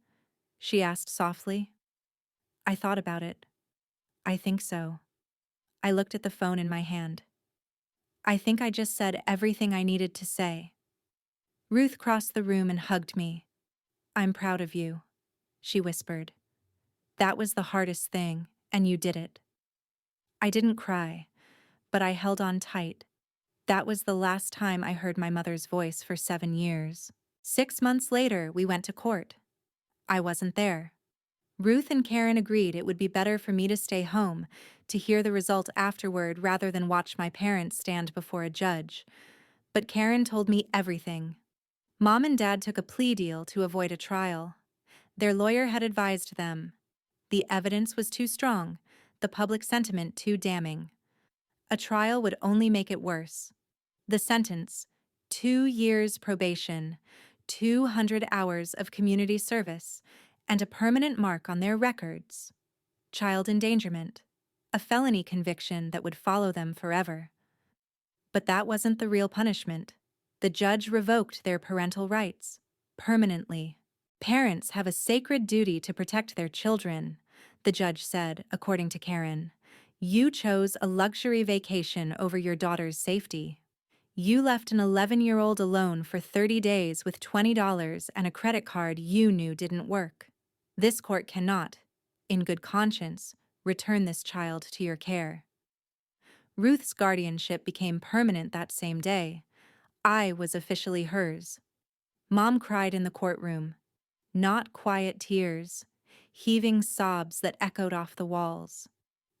She asked softly. I thought about it. I think so. I looked at the phone in my hand. I think I just said everything I needed to say. Ruth crossed the room and hugged me. I'm proud of you, she whispered. That was the hardest thing, and you did it. I didn't cry, but I held on tight. That was the last time I heard my mother's voice for 7 years. 6 months later, we went to court. I wasn't there. Ruth and Karen agreed it would be better for me to stay home, to hear the result afterward rather than watch my parents stand before a judge. But Karen told me everything. Mom and Dad took a plea deal to avoid a trial. Their lawyer had advised them. The evidence was too strong, the public sentiment too damning. A trial would only make it worse. The sentence, 2 years probation, 200 hours of community service, and a permanent mark on their records. Child endangerment, a felony conviction that would follow them forever. But that wasn't the real punishment. The judge revoked their parental rights, permanently. Parents have a sacred duty to protect their children, the judge said, according to Karen. You chose a luxury vacation over your daughter's safety. You left an 11-year-old alone for 30 days with $20 and a credit card you knew didn't work. This court cannot, in good conscience, return this child to your care. Ruth's guardianship became permanent that same day. I was officially hers. Mom cried in the courtroom. Not quiet tears, heaving sobs that echoed off the walls.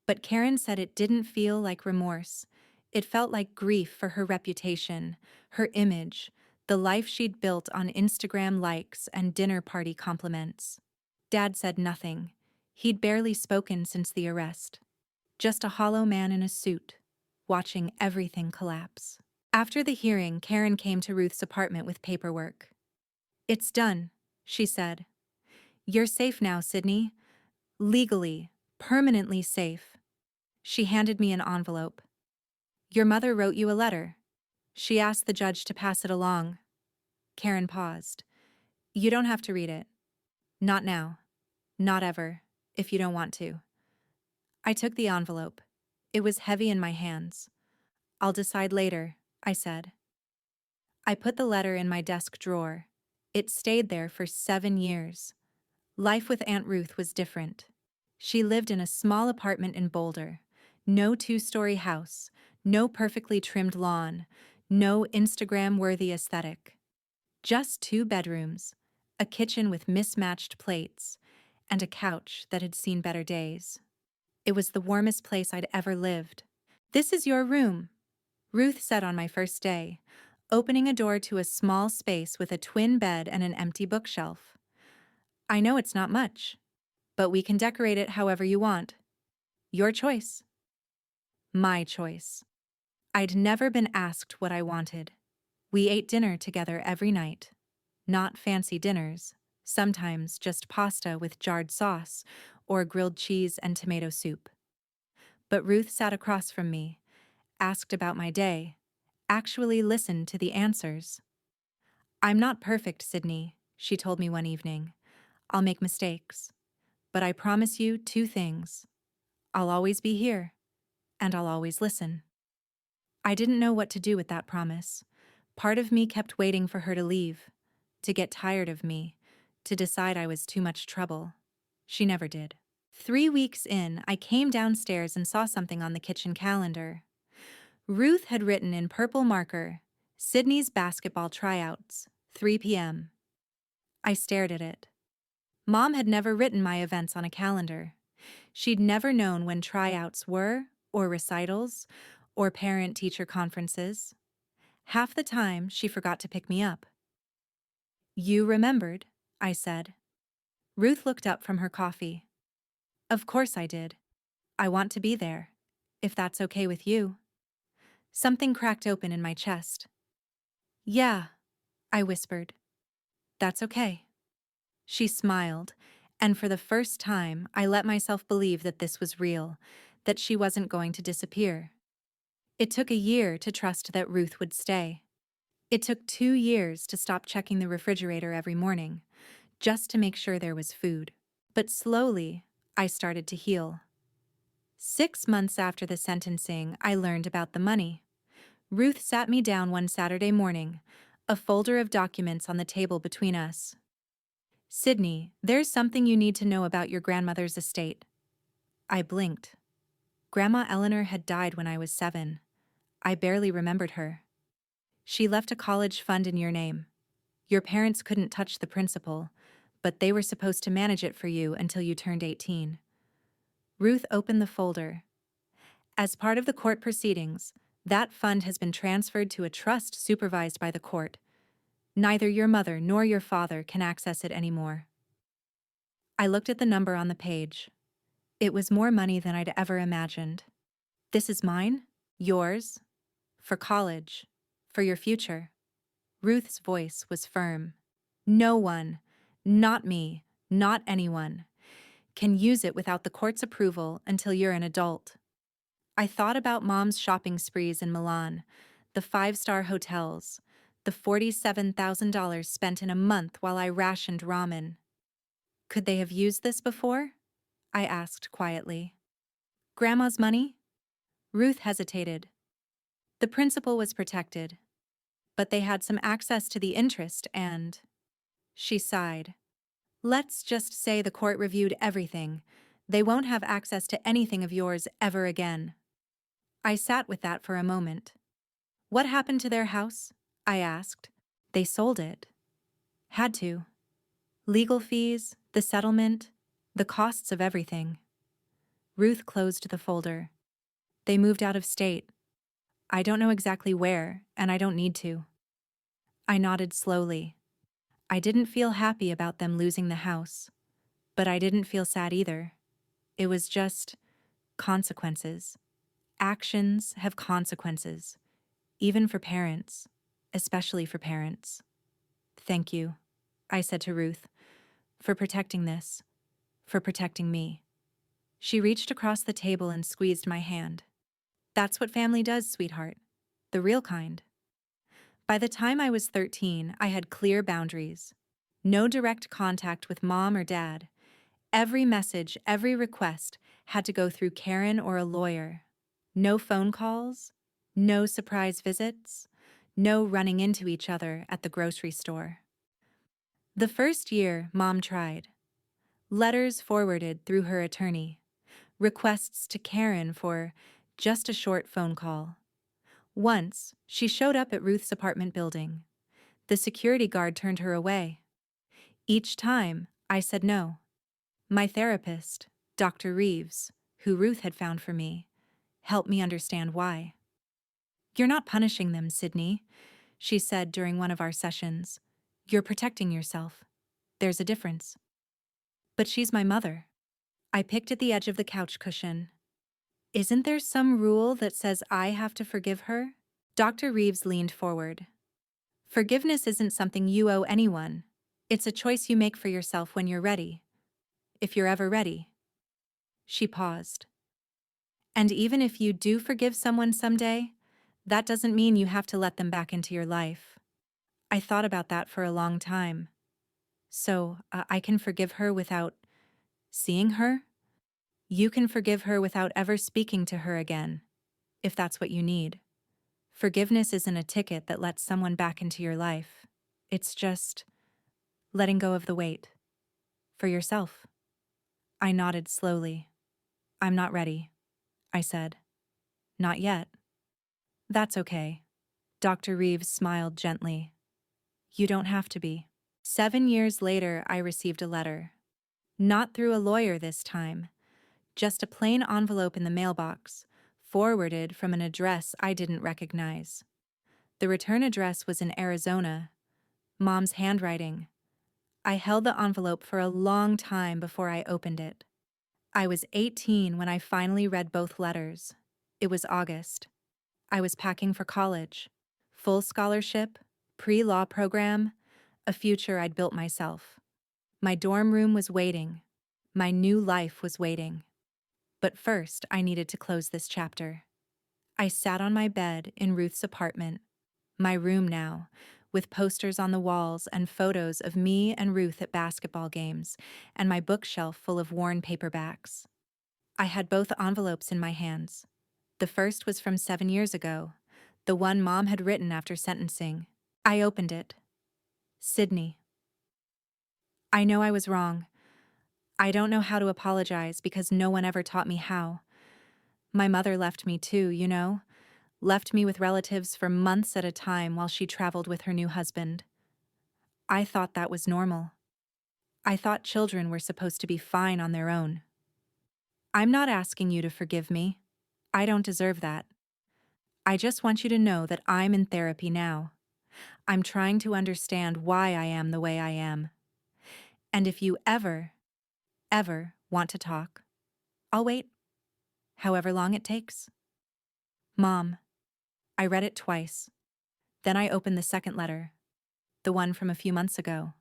But Karen said it didn't feel like remorse. It felt like grief for her reputation, her image, the life she'd built on Instagram likes and dinner party compliments. Dad said nothing. He'd barely spoken since the arrest. Just a hollow man in a suit, watching everything collapse. After the hearing, Karen came to Ruth's apartment with paperwork. It's done, she said. You're safe now, Sydney. Legally, permanently safe. She handed me an envelope. Your mother wrote you a letter. She asked the judge to pass it along. Karen paused. You don't have to read it. Not now. Not ever, if you don't want to. I took the envelope. It was heavy in my hands. I'll decide later, I said. I put the letter in my desk drawer. It stayed there for 7 years. Life with Aunt Ruth was different. She lived in a small apartment in Boulder. No 2-story house, no perfectly trimmed lawn, no Instagram-worthy aesthetic. Just 2 bedrooms, a kitchen with mismatched plates, and a couch that had seen better days. It was the warmest place I'd ever lived. This is your room, Ruth said on my first day, opening a door to a small space with a twin bed and an empty bookshelf. I know it's not much, but we can decorate it however you want. Your choice. My choice. I'd never been asked what I wanted. We ate dinner together every night. Not fancy dinners, sometimes just pasta with jarred sauce or grilled cheese and tomato soup. But Ruth sat across from me, asked about my day, actually listened to the answers. I'm not perfect, Sydney, she told me one evening. I'll make mistakes. But I promise you 2 things. I'll always be here, and I'll always listen. I didn't know what to do with that promise. Part of me kept waiting for her to leave, to get tired of me, to decide I was too much trouble. She never did. 3 weeks in, I came downstairs and saw something on the kitchen calendar. Ruth had written in purple marker, Sydney's basketball tryouts, 3 p.m. I stared at it. Mom had never written my events on a calendar. She'd never known when tryouts were, or recitals, or parent-teacher conferences. Half the time, she forgot to pick me up. You remembered, I said. Ruth looked up from her coffee. Of course I did. I want to be there, if that's okay with you. Something cracked open in my chest. Yeah, I whispered. That's okay. She smiled, and for the first time, I let myself believe that this was real, that she wasn't going to disappear. It took a year to trust that Ruth would stay. It took 2 years to stop checking the refrigerator every morning, just to make sure there was food. But slowly, I started to heal. 6 months after the sentencing, I learned about the money. Ruth sat me down one Saturday morning, a folder of documents on the table between us. Sydney, there's something you need to know about your grandmother's estate. I blinked. Grandma Eleanor had died when I was 7. I barely remembered her. She left a college fund in your name. Your parents couldn't touch the principal, but they were supposed to manage it for you until you turned 18. Ruth opened the folder. As part of the court proceedings, that fund has been transferred to a trust supervised by the court. Neither your mother nor your father can access it anymore. I looked at the number on the page. It was more money than I'd ever imagined. This is mine, yours, for college, for your future. Ruth's voice was firm. No one, not me, not anyone, can use it without the court's approval until you're an adult. I thought about Mom's shopping sprees in Milan, the 5-star hotels, the $47,000 spent in a month while I rationed ramen. Could they have used this before? I asked quietly. Grandma's money? Ruth hesitated. The principal was protected, but they had some access to the interest and… She sighed. Let's just say the court reviewed everything. They won't have access to anything of yours ever again. I sat with that for a moment. What happened to their house? I asked. They sold it. Had to. Legal fees, the settlement, the costs of everything. Ruth closed the folder. They moved out of state. I don't know exactly where, and I don't need to. I nodded slowly. I didn't feel happy about them losing the house, but I didn't feel sad either. It was just consequences. Actions have consequences, even for parents, especially for parents. Thank you, I said to Ruth, for protecting this, for protecting me. She reached across the table and squeezed my hand. That's what family does, sweetheart. The real kind. By the time I was 13, I had clear boundaries. No direct contact with Mom or Dad. Every message, every request had to go through Karen or a lawyer. No phone calls, no surprise visits, no running into each other at the grocery store. The first year, Mom tried. Letters forwarded through her attorney. Requests to Karen for just a short phone call. Once, she showed up at Ruth's apartment building. The security guard turned her away. Each time, I said no. My therapist, Dr. Reeves, who Ruth had found for me, helped me understand why. You're not punishing them, Sydney, she said during one of our sessions. You're protecting yourself. There's a difference. But she's my mother. I picked at the edge of the couch cushion. Isn't there some rule that says I have to forgive her? Dr. Reeves leaned forward. Forgiveness isn't something you owe anyone. It's a choice you make for yourself when you're ready. If you're ever ready. She paused. And even if you do forgive someone someday, that doesn't mean you have to let them back into your life. I thought about that for a long time. So, I can forgive her without seeing her? You can forgive her without ever speaking to her again, if that's what you need. Forgiveness isn't a ticket that lets someone back into your life. It's just letting go of the weight. For yourself. I nodded slowly. I'm not ready, I said. Not yet. That's okay. Dr. Reeves smiled gently. You don't have to be. 7 years later, I received a letter. Not through a lawyer this time. Just a plain envelope in the mailbox, forwarded from an address I didn't recognize. The return address was in Arizona. Mom's handwriting. I held the envelope for a long time before I opened it. I was 18 when I finally read both letters. It was August. I was packing for college. Full scholarship, pre-law program, a future I'd built myself. My dorm room was waiting. My new life was waiting. But first, I needed to close this chapter. I sat on my bed in Ruth's apartment, my room now, with posters on the walls and photos of me and Ruth at basketball games, and my bookshelf full of worn paperbacks. I had both envelopes in my hands. The first was from 7 years ago, the one Mom had written after sentencing. I opened it. Sydney. I know I was wrong. I don't know how to apologize because no one ever taught me how. My mother left me too, you know? Left me with relatives for months at a time while she traveled with her new husband. I thought that was normal. I thought children were supposed to be fine on their own. I'm not asking you to forgive me. I don't deserve that. I just want you to know that I'm in therapy now. I'm trying to understand why I am the way I am. And if you ever want to talk, I'll wait, however long it takes. Mom. I read it twice. Then I opened the second letter, the one from a few months ago.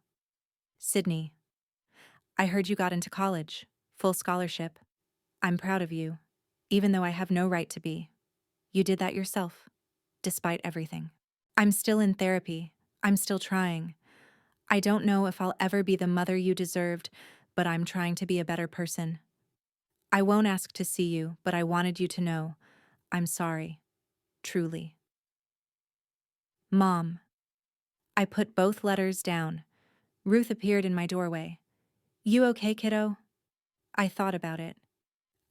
Sydney. I heard you got into college, full scholarship. I'm proud of you, even though I have no right to be. You did that yourself, despite everything. I'm still in therapy. I'm still trying. I don't know if I'll ever be the mother you deserved, but I'm trying to be a better person. I won't ask to see you, but I wanted you to know. I'm sorry. Truly. Mom. I put both letters down. Ruth appeared in my doorway. You okay, kiddo? I thought about it.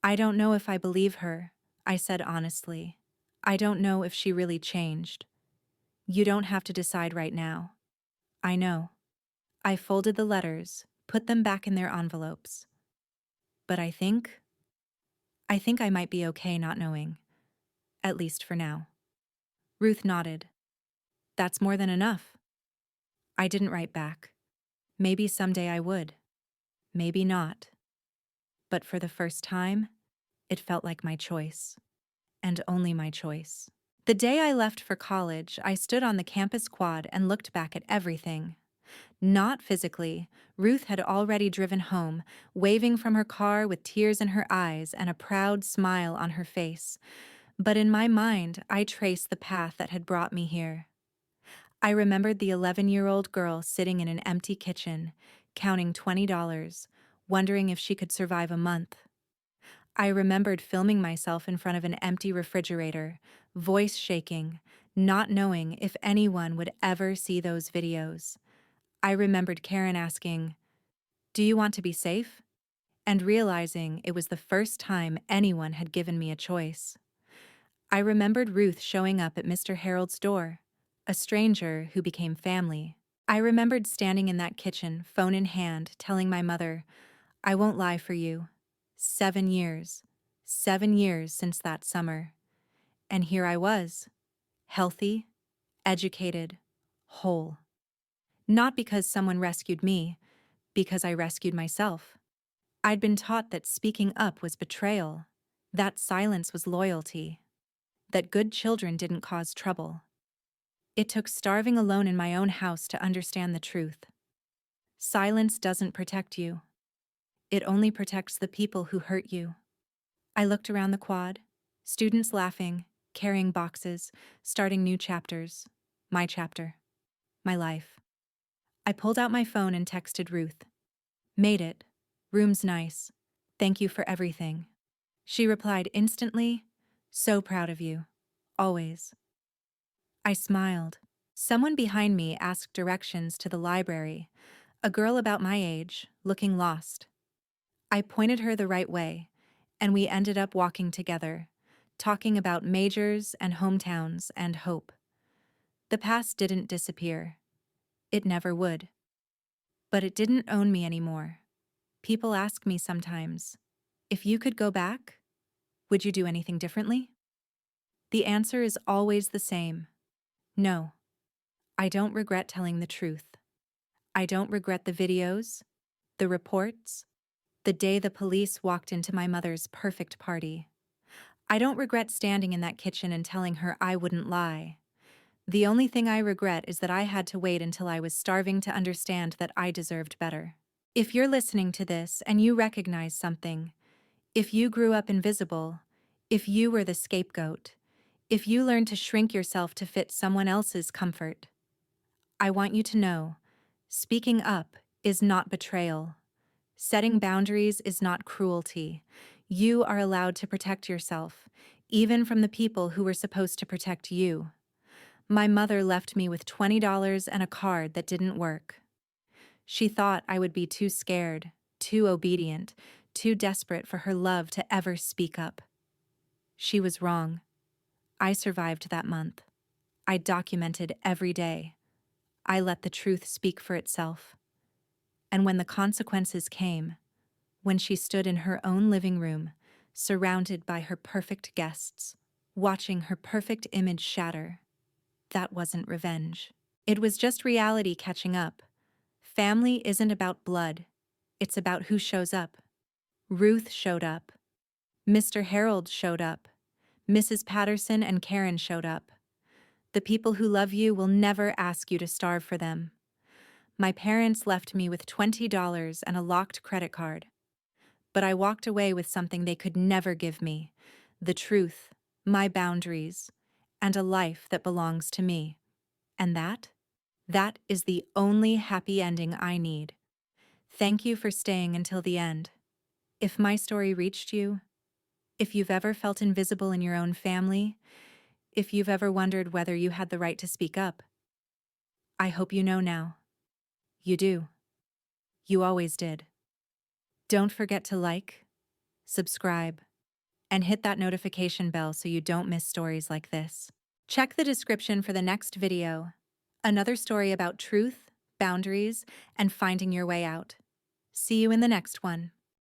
I don't know if I believe her, I said honestly. I don't know if she really changed. You don't have to decide right now. I know. I folded the letters, put them back in their envelopes. But I think I might be okay not knowing. At least for now. Ruth nodded. That's more than enough. I didn't write back. Maybe someday I would. Maybe not. But for the first time, it felt like my choice. And only my choice. The day I left for college, I stood on the campus quad and looked back at everything. Not physically. Ruth had already driven home, waving from her car with tears in her eyes and a proud smile on her face. But in my mind, I traced the path that had brought me here. I remembered the 11-year-old girl sitting in an empty kitchen, counting $20, wondering if she could survive a month. I remembered filming myself in front of an empty refrigerator, voice shaking, not knowing if anyone would ever see those videos. I remembered Karen asking, "Do you want to be safe?" and realizing it was the first time anyone had given me a choice. I remembered Ruth showing up at Mr. Harold's door, a stranger who became family. I remembered standing in that kitchen, phone in hand, telling my mother, "I won't lie for you. 7 years. 7 years since that summer." And here I was, healthy, educated, whole. Not because someone rescued me, because I rescued myself. I'd been taught that speaking up was betrayal, that silence was loyalty, that good children didn't cause trouble. It took starving alone in my own house to understand the truth. Silence doesn't protect you. It only protects the people who hurt you. I looked around the quad, students laughing, carrying boxes, starting new chapters. My chapter. My life. I pulled out my phone and texted Ruth. "Made it. Room's nice. Thank you for everything." She replied instantly, "So proud of you. Always." I smiled. Someone behind me asked directions to the library, a girl about my age, looking lost. I pointed her the right way, and we ended up walking together, talking about majors and hometowns and hope. The past didn't disappear. It never would. But it didn't own me anymore. People ask me sometimes, if you could go back, would you do anything differently? The answer is always the same. No. I don't regret telling the truth. I don't regret the videos, the reports, the day the police walked into my mother's perfect party. I don't regret standing in that kitchen and telling her I wouldn't lie. The only thing I regret is that I had to wait until I was starving to understand that I deserved better. If you're listening to this and you recognize something, if you grew up invisible, if you were the scapegoat, if you learned to shrink yourself to fit someone else's comfort, I want you to know, speaking up is not betrayal. Setting boundaries is not cruelty. You are allowed to protect yourself, even from the people who were supposed to protect you. My mother left me with $20 and a card that didn't work. She thought I would be too scared, too obedient, too desperate for her love to ever speak up. She was wrong. I survived that month. I documented every day. I let the truth speak for itself. And when the consequences came, when she stood in her own living room, surrounded by her perfect guests, watching her perfect image shatter, that wasn't revenge. It was just reality catching up. Family isn't about blood. It's about who shows up. Ruth showed up. Mr. Harold showed up. Mrs. Patterson and Karen showed up. The people who love you will never ask you to starve for them. My parents left me with $20 and a locked credit card. But I walked away with something they could never give me: the truth, my boundaries, and a life that belongs to me. And that is the only happy ending I need. Thank you for staying until the end. If my story reached you, if you've ever felt invisible in your own family, if you've ever wondered whether you had the right to speak up, I hope you know now. You do. You always did. Don't forget to like, subscribe, and hit that notification bell so you don't miss stories like this. Check the description for the next video. Another story about truth, boundaries, and finding your way out. See you in the next one.